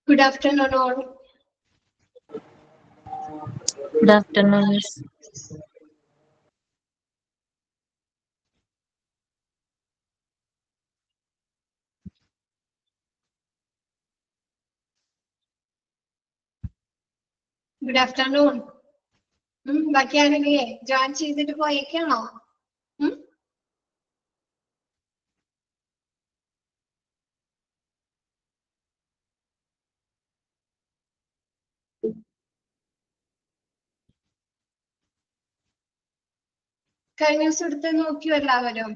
Good afternoon, all. Good afternoon, Miss. Good afternoon. ബാക്കി ആരെങ്കിലേ join ചെയ്തിട്ട് പോയേക്കാണോ? കഴിഞ്ഞ ദിവസം എടുത്ത് നോക്കിയോ എല്ലാവരും?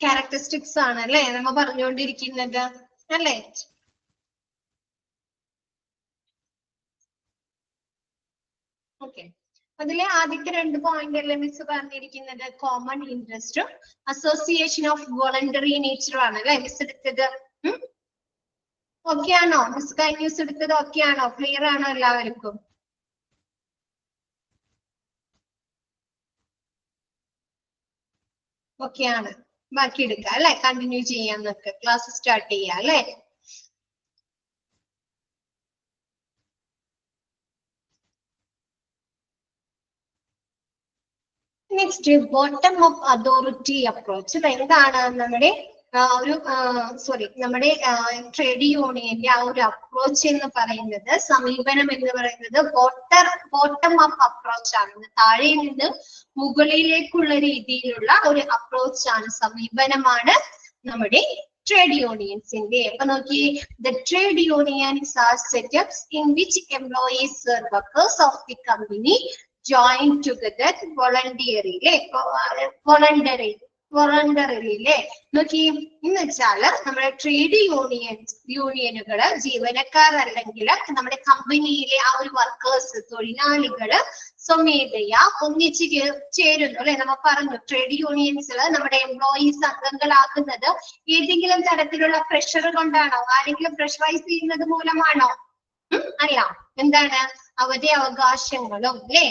ക്യാരക്ടറിസ്റ്റിക്സ് ആണ് അല്ലേ നമ്മ പറഞ്ഞുകൊണ്ടിരിക്കുന്നത് അല്ലേ? ഓക്കെ, അതിലെ ആദ്യത്തെ 2 പോയിന്റ് അല്ലേ മിസ് പറഞ്ഞിരിക്കുന്നത്? കോമൺ ഇൻട്രസ്റ്റും അസോസിയേഷൻ ഓഫ് വോളണ്ടറി നേച്ചറും ആണ് അല്ലെ മിസ് എടുത്തത്? ഓക്കെ ആണോ മിസ്? കഴിഞ്ഞ ദിവസം എടുത്തത് ഓക്കെ ആണോ? ക്ലിയർ ആണോ എല്ലാവർക്കും? ഓക്കെ ആണ്. ബാക്കി എടുക്കാം അല്ലെ? കണ്ടിന്യൂ ചെയ്യാൻ നമുക്ക് ക്ലാസ് സ്റ്റാർട്ട് ചെയ്യാം അല്ലെ? Next bottom up authority approach. എന്താണ് നമ്മുടെ നമ്മുടെ ട്രേഡ് യൂണിയന്റെ ആ ഒരു അപ്രോച്ച് എന്ന് പറയുന്നത്, സമീപനം എന്ന് പറയുന്നത് ബോട്ടം അപ്പ് അപ്രോച്ച് ആണ്. താഴെ നിന്ന് മുകളിലേക്കുള്ള രീതിയിലുള്ള ഒരു അപ്രോച്ച് ആണ്, സമീപനമാണ് നമ്മുടെ ട്രേഡ് യൂണിയൻസിന്റെ. അപ്പൊ നോക്കി, the trade unions are setups in which employees or workers of the company join together voluntarily. നോക്കി, എന്ന് വെച്ചാല് നമ്മുടെ ട്രേഡ് യൂണിയനുകള് ജീവനക്കാർ അല്ലെങ്കിൽ നമ്മുടെ കമ്പനിയിലെ ആ ഒരു വർക്കേഴ്സ്, തൊഴിലാളികള് സ്വമേധയാ ഒന്നിച്ച് ചേരുന്നു അല്ലെ? നമ്മ പറഞ്ഞു ട്രേഡ് യൂണിയൻസിൽ നമ്മുടെ എംപ്ലോയീസ് അംഗങ്ങളാകുന്നത് ഏതെങ്കിലും തരത്തിലുള്ള പ്രഷർ കൊണ്ടാണോ? ആരെങ്കിലും പ്രഷറൈസ് ചെയ്യുന്നത് മൂലമാണോ? അല്ല. എന്താണ്? അവരുടെ അവകാശങ്ങളും അല്ലെ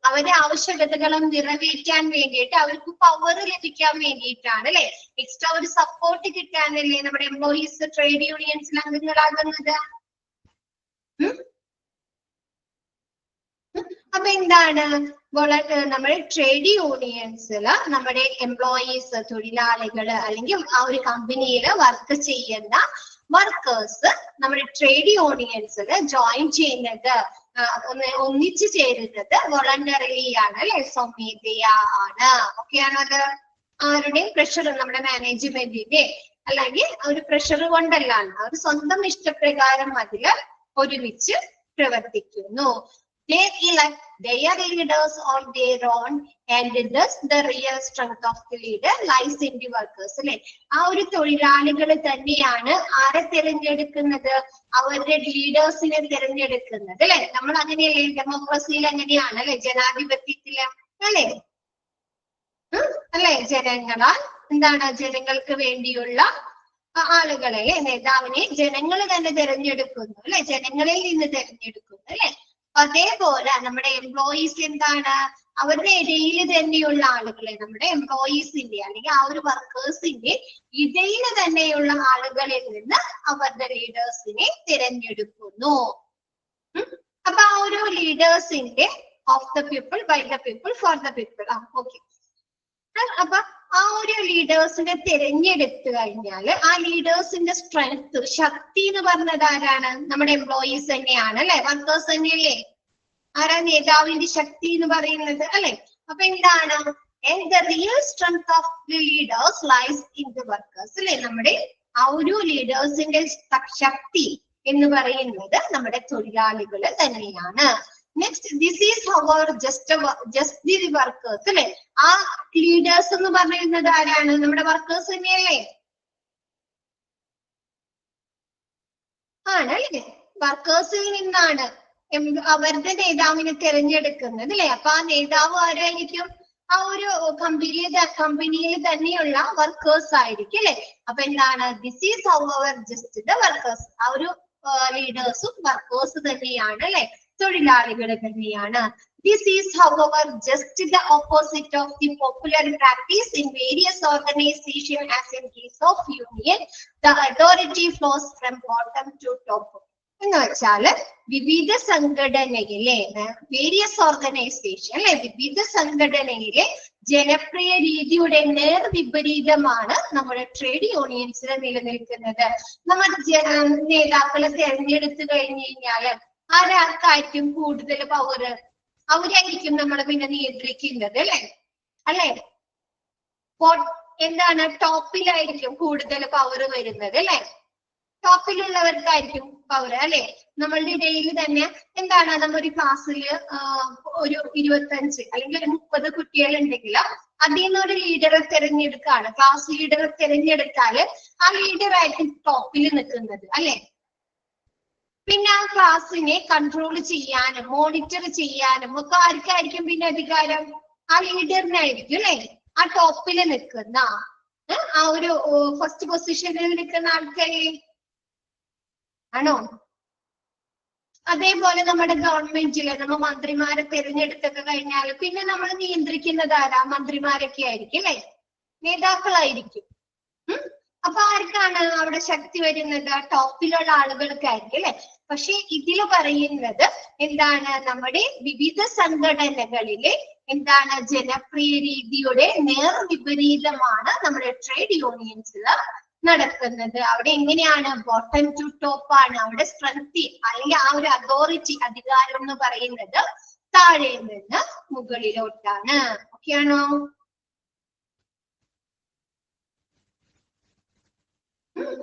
അവരുടെ ആവശ്യകതകളും നിറവേറ്റാൻ വേണ്ടിയിട്ട്, അവർക്ക് പവർ ലഭിക്കാൻ വേണ്ടിയിട്ടാണ് അല്ലെ? എക്സ്ട്രാ ഒരു സപ്പോർട്ട് കിട്ടാനല്ലേ നമ്മുടെ എംപ്ലോയീസ് ട്രേഡ് യൂണിയൻസിൽ അംഗങ്ങളാകുന്നത്? അപ്പൊ എന്താണ് നമ്മുടെ ട്രേഡ് യൂണിയൻസില് നമ്മുടെ എംപ്ലോയീസ്, തൊഴിലാളികള് അല്ലെങ്കിൽ ആ ഒരു കമ്പനിയിൽ വർക്ക് ചെയ്യുന്ന വർക്കേഴ്സ് നമ്മുടെ ട്രേഡ് യൂണിയൻസിൽ ജോയിൻ ചെയ്യുന്നത്, ഒന്നിച്ചു ചേരുന്നത് വോളണ്ടറിലി ആണ് അല്ലെ? സ്വമേധയാ ആണ്. ഓക്കെ ആണോ? അത് ആരുടെയും പ്രഷർ, നമ്മുടെ മാനേജ്മെന്റിന്റെ അല്ലെങ്കിൽ ഒരു പ്രഷർ കൊണ്ടല്ലാണ്, അവർ സ്വന്തം ഇഷ്ടപ്രകാരം അതിൽ ഒരുമിച്ച് പ്രവർത്തിക്കുന്നു. They elect their leaders on their own, and thus the real strength of the leader lies in the workers. അല്ലെ? ആ ഒരു തൊഴിലാളികൾ തന്നെയാണ് ആരെ തിരഞ്ഞെടുക്കുന്നത്? അവരുടെ ലീഡേഴ്സിനെ തിരഞ്ഞെടുക്കുന്നത് അല്ലെ? നമ്മൾ അങ്ങനെയല്ലേ? ഡെമോക്രസിയിൽ അങ്ങനെയാണ് അല്ലെ? ജനാധിപത്യത്തില് അല്ലെ? അല്ലെ? ജനങ്ങളാൽ എന്താണ്? ജനങ്ങൾക്ക് വേണ്ടിയുള്ള ആളുകളെ, നേതാവിനെ ജനങ്ങൾ തന്നെ തിരഞ്ഞെടുക്കുന്നു അല്ലെ? ജനങ്ങളിൽ നിന്ന് തിരഞ്ഞെടുക്കുന്നു അല്ലെ? അതേപോലെ നമ്മുടെ എംപ്ലോയീസ് എന്താണ്? അവരുടെ ഇടയിൽ തന്നെയുള്ള ആളുകളെ, നമ്മുടെ എംപ്ലോയീസിന്റെ അല്ലെങ്കിൽ ആ ഒരു വർക്കേഴ്സിന്റെ ഇടയിൽ തന്നെയുള്ള ആളുകളിൽ നിന്ന് അവരുടെ ലീഡേഴ്സിനെ തിരഞ്ഞെടുക്കുന്നു. അപ്പൊ ആ ഒരു ലീഡേഴ്സിന്റെ of the people, by the people, for the people. Okay. അപ്പൊ ആ ഒരു ലീഡേഴ്സിനെ തിരഞ്ഞെടുത്തു കഴിഞ്ഞാൽ ആ ലീഡേഴ്സിന്റെ സ്ട്രെങ്ത്, ശക്തി എന്ന് പറഞ്ഞത് ആരാണ്? നമ്മുടെ എംപ്ലോയീസ് തന്നെയാണ് അല്ലെ? വർക്കേഴ്സ് തന്നെയല്ലേ? ആരാ നേതാവിന്റെ ശക്തി എന്ന് പറയുന്നത് അല്ലെ? അപ്പൊ എന്താണ്? And the real strength of the leaders lies in the workers. അല്ലെ? നമ്മുടെ ആ ഒരു ലീഡേഴ്സിന്റെ ശക്തി എന്ന് പറയുന്നത് നമ്മുടെ തൊഴിലാളികൾ തന്നെയാണ്. Next, this is our just the workers അല്ലെ? ആ ലീഡേഴ്സ് എന്ന് പറയുന്നത് ആരാണ്? നമ്മുടെ വർക്കേഴ്സ് തന്നെയല്ലേ? ആണല്ലേ? വർക്കേഴ്സിൽ നിന്നാണ് അവരുടെ നേതാവിനെ തിരഞ്ഞെടുക്കുന്നത് അല്ലെ? അപ്പൊ ആ നേതാവ് ആരായിരിക്കും? ആ ഒരു കമ്പനിയിൽ തന്നെയുള്ള വർക്കേഴ്സ് ആയിരിക്കും അല്ലെ? അപ്പൊ എന്താണ്? This is our just the workers. ആ ഒരു ലീഡേഴ്സും വർക്കേഴ്സ് തന്നെയാണ് അല്ലെ? തൊഴിലാളികൾ തന്നെയാണ്. This is, however, just the opposite of the popular practice in various organizations. As in case of union, the authority flows from bottom to top. എന്ന് വെച്ചാല് വിവിധ സംഘടനയിലെ വേരിയസ് ഓർഗനൈസേഷൻ അല്ലെ വിവിധ സംഘടനയിലെ ജനപ്രിയ രീതിയുടെ നേർവിപരീതമാണ് നമ്മുടെ ട്രേഡ് യൂണിയൻസിൽ നിലനിൽക്കുന്നത്. നമ്മൾ നേതാക്കളെ തെരഞ്ഞെടുത്തു കഴിഞ്ഞു കഴിഞ്ഞാല് ആർക്കായിരിക്കും കൂടുതൽ പവർ? അവരായിരിക്കും നമ്മളെ പിന്നെ നിയന്ത്രിക്കുന്നത് അല്ലെ? എന്താണ് ടോപ്പിലായിരിക്കും കൂടുതൽ പവർ വരുന്നത് അല്ലെ? ടോപ്പിലുള്ളവർക്കായിരിക്കും പവർ അല്ലെ? നമ്മളുടെ ഇടയിൽ തന്നെ എന്താണ് നമ്മൊരു ക്ലാസ്സിൽ ഒരു 25 അല്ലെങ്കിൽ ഒരു 30 കുട്ടികൾ ഉണ്ടെങ്കിൽ അതിൽ നിന്ന് ഒരു ലീഡറെ തിരഞ്ഞെടുക്കാണ്. ക്ലാസ് ലീഡറെ തിരഞ്ഞെടുത്താല് ആ ലീഡർ ആയിരിക്കും ടോപ്പിൽ നിൽക്കുന്നത് അല്ലെ? പിന്നെ ആ ക്ലാസ്സിനെ കൺട്രോൾ ചെയ്യാനും മോണിറ്റർ ചെയ്യാനും ഒക്കെ ആർക്കായിരിക്കും പിന്നെ അധികാരം? ആ ലീഡറിനായിരിക്കും അല്ലെ? ആ ടോപ്പിൽ നിൽക്കുന്ന ആ ഒരു ഫസ്റ്റ് പൊസിഷനിൽ നിൽക്കുന്ന ആൾക്കാരെ ആണോ? അതേപോലെ നമ്മുടെ ഗവൺമെന്റില് നമ്മൾ മന്ത്രിമാരെ തിരഞ്ഞെടുത്തൊക്കെ കഴിഞ്ഞാൽ പിന്നെ നമ്മൾ നിയന്ത്രിക്കുന്നത് ആരാ? മന്ത്രിമാരൊക്കെ ആയിരിക്കും അല്ലെ? നേതാക്കളായിരിക്കും. അപ്പൊ ആർക്കാണ് അവിടെ ശക്തി വരുന്നത്? ടോപ്പിലുള്ള ആളുകൾക്കായിരിക്കും അല്ലെ? പക്ഷെ ഇതില് പറയുന്നത് എന്താണ്? നമ്മുടെ വിവിധ സംഘടനകളിലെ എന്താണ് ജനപ്രിയ രീതിയുടെ നേർവിപരീതമാണ് നമ്മുടെ ട്രേഡ് യൂണിയൻസിൽ നടക്കുന്നത്. അവിടെ എങ്ങനെയാണ്? ബോട്ടം ടു ടോപ്പ് ആണ്. അവിടെ സ്ട്രെങ്ത് അല്ലെങ്കിൽ ആ ഒരു അതോറിറ്റി അധികാരം എന്ന് പറയുന്നത് താഴെ നിന്ന് മുകളിലോട്ടാണ്. ഓക്കെയാണോ?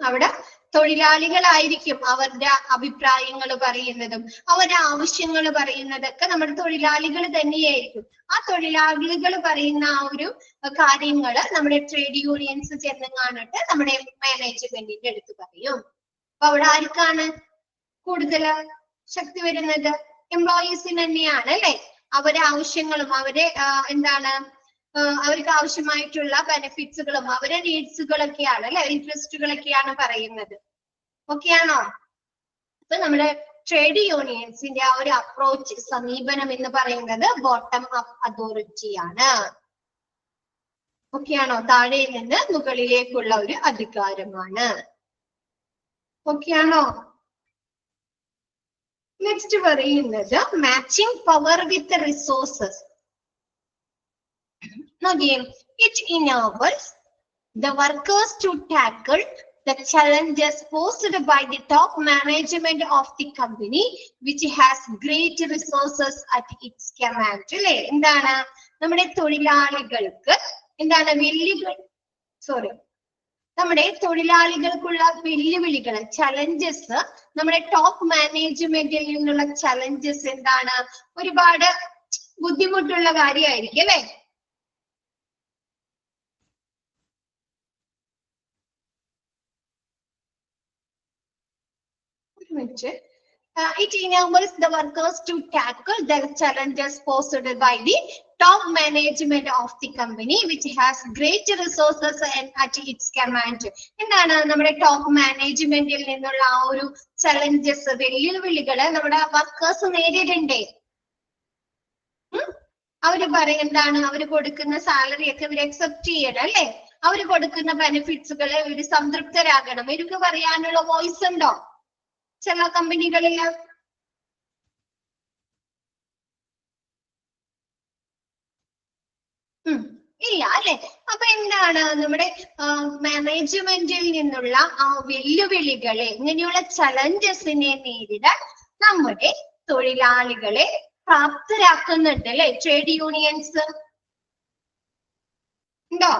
അവിടെ തൊഴിലാളികളായിരിക്കും അവരുടെ അഭിപ്രായങ്ങൾ പറയുന്നതും അവരുടെ ആവശ്യങ്ങൾ പറയുന്നതൊക്കെ നമ്മുടെ തൊഴിലാളികൾ തന്നെയായിരിക്കും. ആ തൊഴിലാളികൾ പറയുന്ന ആ ഒരു കാര്യങ്ങള് നമ്മുടെ ട്രേഡ് യൂണിയൻസ് ചെന്ന് കാണിട്ട് നമ്മുടെ മാനേജ്മെന്റിന്റെ അടുത്ത് പറയും. അപ്പൊ അവിടെ ആർക്കാണ് കൂടുതൽ ശക്തി വരുന്നത്? എംപ്ലോയീസിന് തന്നെയാണ് അല്ലെ? അവരുടെ ആവശ്യങ്ങളും അവരെ എന്താണ് അവർക്ക് ആവശ്യമായിട്ടുള്ള ബെനിഫിറ്റ്സുകളും അവരുടെ നീഡ്സുകളൊക്കെയാണ് അല്ലെ? ഇൻട്രസ്റ്റുകളൊക്കെയാണ് പറയുന്നത്. ഓക്കെയാണോ? അപ്പൊ നമ്മുടെ ട്രേഡ് യൂണിയൻസിന്റെ ആ ഒരു അപ്രോച്ച് സമീപനം എന്ന് പറയുന്നത് ബോട്ടം അപ്പ് അതോറിറ്റിയാണ്. ഓക്കെയാണോ? താഴെ നിന്ന് മുകളിലേക്കുള്ള ഒരു അധികാരമാണ്. ഓക്കെയാണോ? നെക്സ്റ്റ് പറയുന്നത് matching power with resources. Again, it enables the workers to tackle the challenges posed by the top management of the company, which has great resources at its command. അല്ലെ? എന്താണ് നമ്മുടെ തൊഴിലാളികൾക്ക് എന്താണ് നമ്മുടെ തൊഴിലാളികൾക്കുള്ള വെല്ലുവിളികൾ, ചലഞ്ചസ്, നമ്മുടെ ടോപ്പ് മാനേജ്മെന്റിൽ നിന്നുള്ള ചലഞ്ചസ് എന്താണ്? ഒരുപാട് ബുദ്ധിമുട്ടുള്ള കാര്യമായിരിക്കും അല്ലെ? It enables the workers to tackle the challenges posed by the top management of the company, which has great resources at its command. എന്താണ് നമ്മുടെ ടോപ്പ് മാനേജ്മെന്റിൽ നിന്നുള്ള ആ ഒരു ചലഞ്ചസ്, വെല്ലുവിളികള് നമ്മുടെ വർക്കേഴ്സ് നേരിടണ്ടേ? അവര് എന്താണ്? അവര് കൊടുക്കുന്ന സാലറി ഒക്കെ ഇവര് അക്സെപ്റ്റ് ചെയ്യണം അല്ലെ? അവര് കൊടുക്കുന്ന ബെനിഫിറ്റ്സുകള് ഇവര് സംതൃപ്തരാകണം. ഇവർക്ക് പറയാനുള്ള വോയിസ് ഉണ്ടോ ചില കമ്പനികളില്? ഇല്ല അല്ലെ? അപ്പൊ എന്താണ് നമ്മുടെ മാനേജ്മെന്റിൽ നിന്നുള്ള ആ വെല്ലുവിളികളെ, ഇങ്ങനെയുള്ള ചലഞ്ചസിനെ നേരിടാൻ നമ്മുടെ തൊഴിലാളികളെ പ്രാപ്തരാക്കുന്നുണ്ട് അല്ലെ ട്രേഡ് യൂണിയൻസ്? ഉണ്ടോ?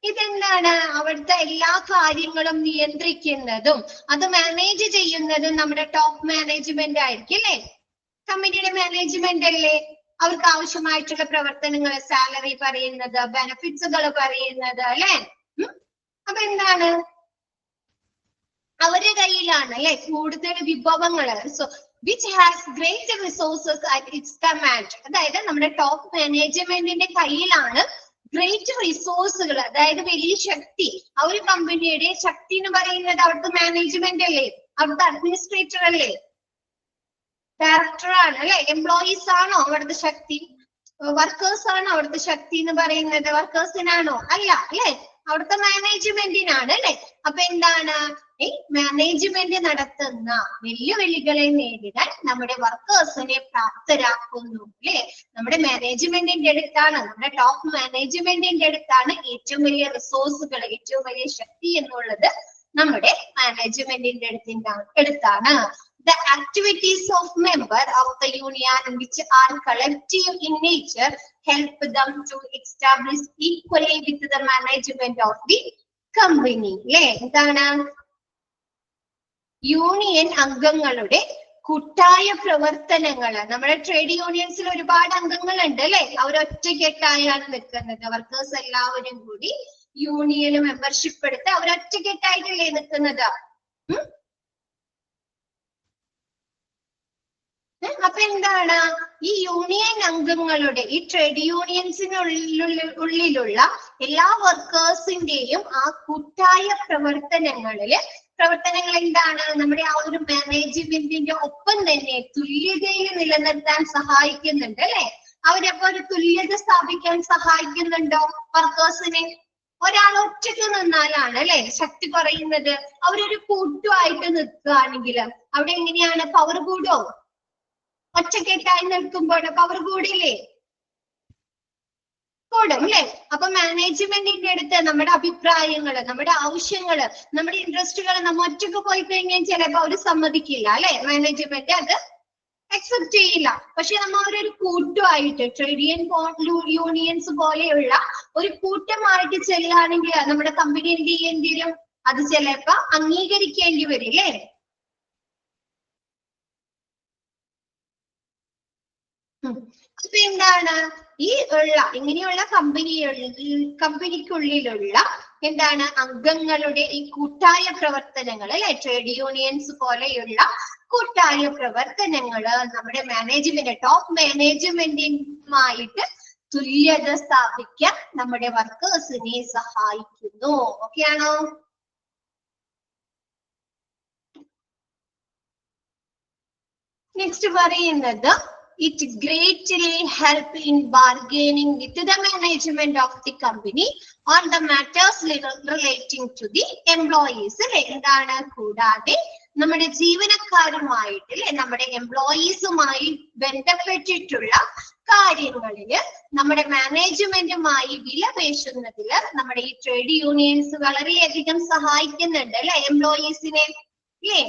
ഇതെന്താണ്? അവിടുത്തെ എല്ലാ കാര്യങ്ങളും നിയന്ത്രിക്കുന്നതും അത് മാനേജ് ചെയ്യുന്നതും നമ്മുടെ ടോപ്പ് മാനേജ്മെന്റ് ആയിരിക്കും അല്ലെ? കമ്പനിയുടെ മാനേജ്മെന്റ് അല്ലേ അവർക്ക് ആവശ്യമായിട്ടുള്ള പ്രവർത്തനങ്ങൾ, സാലറി പറയുന്നത്, ബെനിഫിറ്റ്സുകൾ പറയുന്നത് അല്ലെ? അപ്പൊ എന്താണ്? അവരുടെ കയ്യിലാണ് അല്ലെ കൂടുതൽ വിഭവങ്ങള്. So which has great resources at its command. അതായത് നമ്മുടെ ടോപ്പ് മാനേജ്മെന്റിന്റെ കയ്യിലാണ് ഗ്രേറ്റ് റിസോഴ്സുകൾ, അതായത് വലിയ ശക്തി. ആ ഒരു കമ്പനിയുടെ ശക്തി എന്ന് പറയുന്നത് അവിടുത്തെ മാനേജ്മെന്റ് അല്ലേ? അവിടുത്തെ അഡ്മിനിസ്ട്രേറ്റർ അല്ലേ? ഡയറക്ടർ ആണ് അല്ലെ? എംപ്ലോയീസ് ആണോ അവിടുത്തെ ശക്തി? വർക്കേഴ്സ് ആണോ അവിടുത്തെ ശക്തി എന്ന് പറയുന്നത്? വർക്കേഴ്സിനാണോ? അല്ല അല്ലെ? അവിടുത്തെ മാനേജ്മെന്റിനാണ് അല്ലെ? അപ്പൊ എന്താണ് ഈ മാനേജ്മെന്റ് നടത്തുന്ന വെല്ലുവിളികളെ നേരിടാൻ നമ്മുടെ വർക്കേഴ്സിനെ പ്രാപ്തരാക്കുന്നു അല്ലെ? നമ്മുടെ മാനേജ്മെന്റിന്റെ അടുത്താണ്, നമ്മുടെ ടോപ്പ് മാനേജ്മെന്റിന്റെ അടുത്താണ് ഏറ്റവും വലിയ റിസോഴ്സുകൾ, ഏറ്റവും വലിയ ശക്തി എന്നുള്ളത് നമ്മുടെ മാനേജ്മെന്റിന്റെ അടുത്താണ്. The activities of member of the union which are collective in nature help them to establish equally with the management of the company. അല്ലേ? എന്താണ്? യൂണിയൻ അംഗങ്ങളുടെ കൂട്ടായ പ്രവർത്തനങ്ങൾ. നമ്മുടെ ട്രേഡ് യൂണിയൻസിൽ ഒരുപാട് അംഗങ്ങളുണ്ട് അല്ലെ? അവരൊറ്റക്കെട്ടായാണ് നിൽക്കുന്നത്. വർക്കേഴ്സ് എല്ലാവരും കൂടി യൂണിയന് മെമ്പർഷിപ്പ് എടുത്ത് അവരൊറ്റക്കെട്ടായിട്ടല്ലേ നിൽക്കുന്നത്. അപ്പൊ എന്താണ് ഈ യൂണിയൻ അംഗങ്ങളുടെ, ഈ ട്രേഡ് യൂണിയൻസിനുള്ളിലുള്ള എല്ലാ വർക്കേഴ്സിന്റെയും ആ കൂട്ടായ പ്രവർത്തനങ്ങൾ എന്താണ്? നമ്മുടെ ആ ഒരു മാനേജ്മെന്റിന്റെ ഒപ്പം തന്നെ തുല്യതയിൽ നിലനിർത്താൻ സഹായിക്കുന്നുണ്ട് അല്ലെ? അവരപ്പോ ഒരു തുല്യത സ്ഥാപിക്കാൻ സഹായിക്കുന്നുണ്ടോ വർക്കേഴ്സിനെ? ഒരാൾ ഒറ്റക്ക് നിന്നാലാണ് അല്ലെ ശക്തി കുറയുന്നത്. അവരൊരു കൂട്ടുമായിട്ട് നിൽക്കുകയാണെങ്കിൽ അവിടെ എങ്ങനെയാണ്? പവർ കൂടോ? ഒറ്റക്കെട്ടായി നിൽക്കുമ്പോൾ പവർ കൂടില്ലേ? കൂടും അല്ലെ? അപ്പൊ മാനേജ്മെന്റിന്റെ അടുത്ത് നമ്മുടെ അഭിപ്രായങ്ങള്, നമ്മുടെ ആവശ്യങ്ങള്, നമ്മുടെ ഇൻട്രസ്റ്റുകൾ നമ്മ ഒറ്റക്ക് പോയി കഴിഞ്ഞാൽ ചിലപ്പോ അവര് സമ്മതിക്കില്ല അല്ലെ? മാനേജ്മെന്റ് അത് അക്സെപ്റ്റ് ചെയ്യില്ല. പക്ഷെ നമ്മ അവരൊരു കൂട്ടുമായിട്ട് ട്രേഡ് യൂണിയൻസ് പോലെയുള്ള ഒരു കൂട്ടമായിട്ട് ചെല്ലുകയാണെങ്കിൽ നമ്മുടെ കമ്പനി എന്ത് ചെയ്യേണ്ടി വരും? അത് ചിലപ്പോ അംഗീകരിക്കേണ്ടി വരും അല്ലേ? അപ്പൊ എന്താണ് ഈ ഇങ്ങനെയുള്ള കമ്പനിക്കുള്ളിലുള്ള എന്താണ് അംഗങ്ങളുടെ ഈ കൂട്ടായ പ്രവർത്തനങ്ങൾ അല്ലെ? ട്രേഡ് യൂണിയൻസ് പോലെയുള്ള കൂട്ടായ പ്രവർത്തനങ്ങള് നമ്മുടെ മാനേജ്മെന്റ്, ടോപ്പ് മാനേജ്മെന്റുമായിട്ട് തുല്യത സ്ഥാപിക്കാൻ നമ്മുടെ വർക്കേഴ്സിനെ സഹായിക്കുന്നു. ഓക്കെയാണോ? നെക്സ്റ്റ് പറയുന്നത് it greatly help in bargaining with the management of the company on the matters relating to the employees. എന്താണ്? കൂടാതെ നമ്മുടെ ജീവനക്കാരുമായിട്ട് അല്ലെ, നമ്മുടെ എംപ്ലോയീസുമായി ബന്ധപ്പെട്ടിട്ടുള്ള കാര്യങ്ങളില് നമ്മുടെ മാനേജ്മെന്റുമായി വിലപേശുന്നതില് നമ്മുടെ ഈ ട്രേഡ് യൂണിയൻസ് വളരെയധികം സഹായിക്കുന്നുണ്ട് അല്ലെ? എംപ്ലോയീസിനെ അല്ലേ?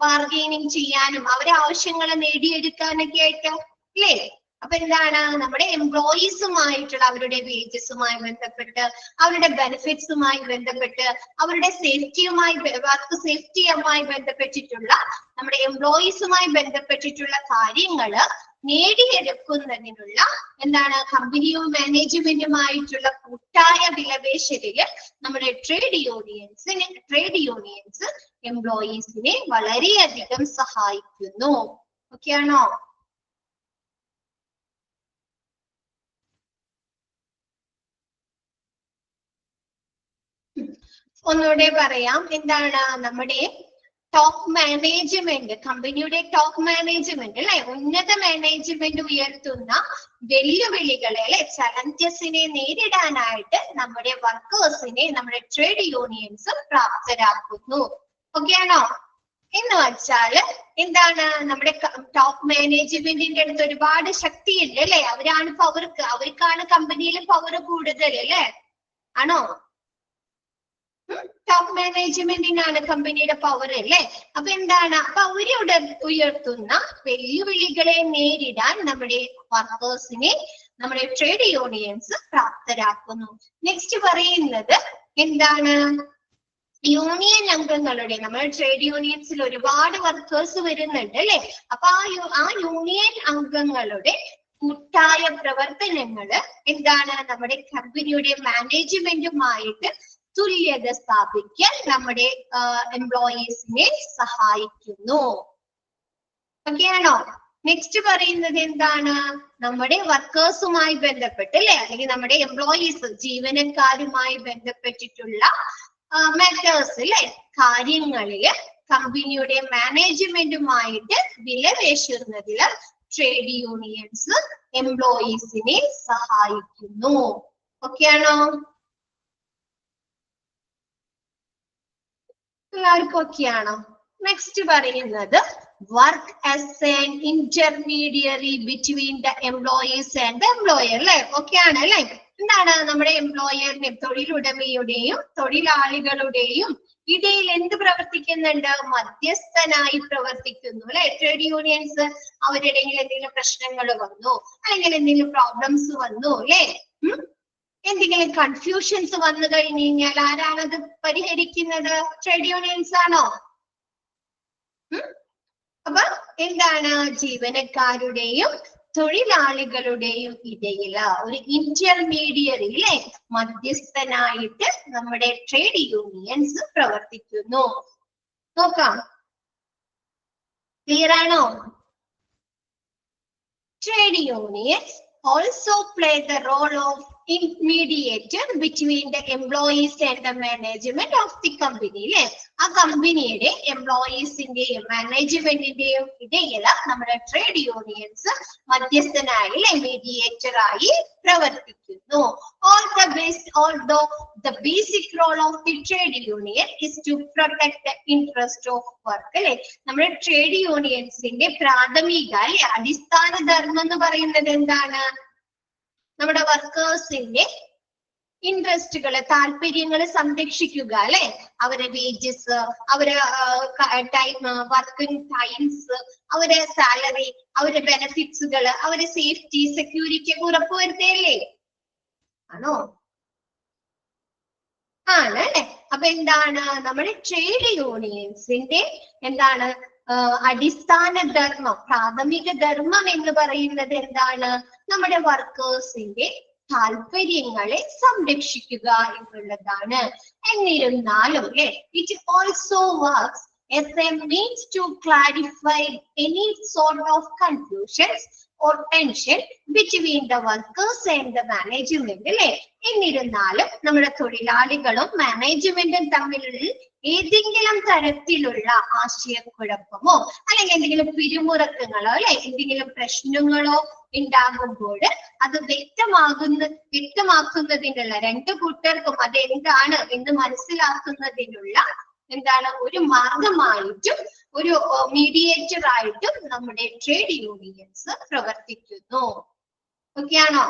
ബാർഗെയിനിങ് ചെയ്യാനും അവരെ ആവശ്യങ്ങൾ നേടിയെടുക്കാനൊക്കെ ആയിട്ട് അല്ലേ? അപ്പൊ എന്താണ്? നമ്മുടെ എംപ്ലോയീസുമായിട്ടുള്ള അവരുടെ വേജസുമായി ബന്ധപ്പെട്ട്, അവരുടെ ബെനിഫിറ്റ്സുമായി ബന്ധപ്പെട്ട്, അവരുടെ സേഫ്റ്റിയുമായി, വർക്ക് സേഫ്റ്റിയുമായി ബന്ധപ്പെട്ടിട്ടുള്ള നമ്മുടെ എംപ്ലോയീസുമായി ബന്ധപ്പെട്ടിട്ടുള്ള കാര്യങ്ങള് നേടിയെടുക്കുന്നതിനുള്ള എന്താണ് കമ്പനിയും മാനേജ്മെന്റുമായിട്ടുള്ള കൂട്ടായ വിലപേശലില് നമ്മുടെ ട്രേഡ് യൂണിയൻസ് എംപ്ലോയീസിനെ വളരെയധികം സഹായിക്കുന്നു. ഓക്കെയാണോ? ഒന്നുകൂടെ പറയാം. എന്താണ് നമ്മുടെ ടോപ്പ് മാനേജ്മെന്റ്, കമ്പനിയുടെ ടോപ്പ് മാനേജ്മെന്റ് അല്ലെ, ഉന്നത മാനേജ്മെന്റ് ഉയർത്തുന്ന വെല്ലുവിളികളെ അല്ലെ, ചലഞ്ചസിനെ നേരിടാനായിട്ട് നമ്മുടെ വർക്കേഴ്സിനെ നമ്മുടെ ട്രേഡ് യൂണിയൻസ് പ്രാപ്തരാക്കുന്നു. ഓക്കെയാണോ? എന്ന് വെച്ചാല് എന്താണ് നമ്മുടെ ടോപ്പ് മാനേജ്മെന്റിന്റെ അടുത്ത് ഒരുപാട് ശക്തിയുണ്ട് അല്ലെ? അവരാണ് അവർക്കാണ് കമ്പനിയിൽ പവർ കൂടുതൽ അല്ലെ? ആണോ? ടോപ്പ് മാനേജ്മെന്റിനാണ് കമ്പനിയുടെ പവർ അല്ലേ? അപ്പൊ എന്താണ്? അപ്പൊ അവരുടെ ഉയർത്തുന്ന വെല്ലുവിളികളെ നേരിടാൻ നമ്മുടെ വർക്കേഴ്സിനെ നമ്മുടെ ട്രേഡ് യൂണിയൻസ് പ്രാപ്തരാക്കുന്നു. നെക്സ്റ്റ് പറയുന്നത് എന്താണ്? യൂണിയൻ അംഗങ്ങളുടെ, നമ്മുടെ ട്രേഡ് യൂണിയൻസിൽ ഒരുപാട് വർക്കേഴ്സ് വരുന്നുണ്ട് അല്ലെ? അപ്പൊ ആ യൂണിയൻ അംഗങ്ങളുടെ കൂട്ടായ പ്രവർത്തനങ്ങള് എന്താണ്? നമ്മുടെ കമ്പനിയുടെ മാനേജ്മെന്റുമായിട്ട് തുല്യത സ്ഥാപിക്കാൻ നമ്മുടെ എംപ്ലോയീസിനെ സഹായിക്കുന്നു. ഓക്കെയാണോ? നെക്സ്റ്റ് പറയുന്നത് എന്താണ്? നമ്മുടെ വർക്കേഴ്സുമായി ബന്ധപ്പെട്ട് അല്ലെ, അല്ലെങ്കിൽ നമ്മുടെ എംപ്ലോയീസ് ജീവനക്കാരുമായി ബന്ധപ്പെട്ടിട്ടുള്ള മാറ്റേഴ്സ് അല്ലെ, കാര്യങ്ങളില് കമ്പനിയുടെ മാനേജ്മെന്റുമായിട്ട് വിലപേശുന്നതിൽ ട്രേഡ് യൂണിയൻസ് എംപ്ലോയീസിനെ സഹായിക്കുന്നു. ഓക്കെയാണോ? എല്ലാവർക്കും ഓക്കെയാണോ? നെക്സ്റ്റ് പറയുന്നത് work as an intermediary between the employees and the employer. അല്ലെ? ഓക്കെയാണ് അല്ലെ? എന്താണ് നമ്മുടെ എംപ്ലോയറിനെ തൊഴിലുടമയുടെയും തൊഴിലാളികളുടെയും ഇടയിൽ എന്ത് പ്രവർത്തിക്കുന്നുണ്ട്? മധ്യസ്ഥനായി പ്രവർത്തിക്കുന്നു. അല്ലെ? ട്രേഡ് യൂണിയൻസ് അവരുടെ ഇടയിൽ എന്തെങ്കിലും പ്രശ്നങ്ങൾ വന്നു, അല്ലെങ്കിൽ എന്തെങ്കിലും പ്രോബ്ലംസ് വന്നു, അല്ലെ? എന്തെങ്കിലും കൺഫ്യൂഷൻസ് വന്നു കഴിഞ്ഞു കഴിഞ്ഞാൽ ആരാണത് പരിഹരിക്കുന്നത്? ട്രേഡ് യൂണിയൻസ് ആണോ? അപ്പൊ എന്താണ്? ജീവനക്കാരുടെയും തൊഴിലാളികളുടെയും ഇടയില് ഒരു ഇന്റർമീഡിയറി, അല്ലെ, മധ്യസ്ഥനായിട്ട് നമ്മുടെ ട്രേഡ് യൂണിയൻസ് പ്രവർത്തിക്കുന്നു. നോക്കാം, ക്ലിയർ ആണോ? Trade unions also play the role of intermediator between the employees and the management of the company. അല്ലെ? ആ കമ്പനിയുടെ എംപ്ലോയീസിന്റെയും മാനേജ്മെന്റിന്റെയും ഇടയിൽ നമ്മുടെ ട്രേഡ് യൂണിയൻസ് മധ്യസ്ഥനായി, മീഡിയേറ്റർ ആയി പ്രവർത്തിക്കുന്നു. Although the basic role of the trade union is to protect the interest of work. അല്ലെ? നമ്മുടെ trade യൂണിയൻസിന്റെ പ്രാഥമിക, അടിസ്ഥാന ധർമ്മം എന്ന് പറയുന്നത് എന്താണ്? നമ്മുടെ വർക്കേഴ്സിന്റെ ഇൻട്രസ്റ്റുകള്, താല്പര്യങ്ങള് സംരക്ഷിക്കുക. അല്ലെ? അവരെ വേജസ്, അവരെ വർക്കിംഗ് ടൈംസ്, അവരെ സാലറി, അവരെ ബെനിഫിറ്റ്സുകള്, അവരെ സേഫ്റ്റി, സെക്യൂരിറ്റി ഒക്കെ ഉറപ്പുവരുത്തല്ലേ? ആണോ? ആണ് അല്ലെ? അപ്പൊ എന്താണ് നമ്മുടെ ട്രേഡ് യൂണിയൻസിന്റെ എന്താണ് അടിസ്ഥാന ധർമ്മം, പ്രാഥമിക ധർമ്മം എന്ന് പറയുന്നത് എന്താണ്? നമ്മുടെ വർക്കേഴ്സിന്റെ താല്പര്യങ്ങളെ സംരക്ഷിക്കുക എന്നുള്ളതാണ്. എന്നിരുന്നാലും അല്ലെ, it also works as a means to clarify any sort of confusions or tension between the workers and the management. അല്ലെ? എന്നിരുന്നാലും നമ്മുടെ തൊഴിലാളികളും മാനേജ്മെന്റും തമ്മിലുള്ള ഏതെങ്കിലും തരത്തിലുള്ള ആശയക്കുഴപ്പമോ അല്ലെങ്കിൽ എന്തെങ്കിലും പിരിമുറുക്കങ്ങളോ, അല്ലെ, എന്തെങ്കിലും പ്രശ്നങ്ങളോ ഉണ്ടാകുമ്പോൾ അത് വ്യക്തമാക്കുന്നതിനുള്ള, രണ്ടു കൂട്ടർക്കും അതെന്താണ് എന്ന് മനസ്സിലാക്കുന്നതിനുള്ള എന്താണ് ഒരു മാർഗമായിട്ടും ഒരു മീഡിയേറ്റർ ആയിട്ടും നമ്മുടെ ട്രേഡ് യൂണിയൻസ് പ്രവർത്തിക്കുന്നു. ഓക്കെയാണോ?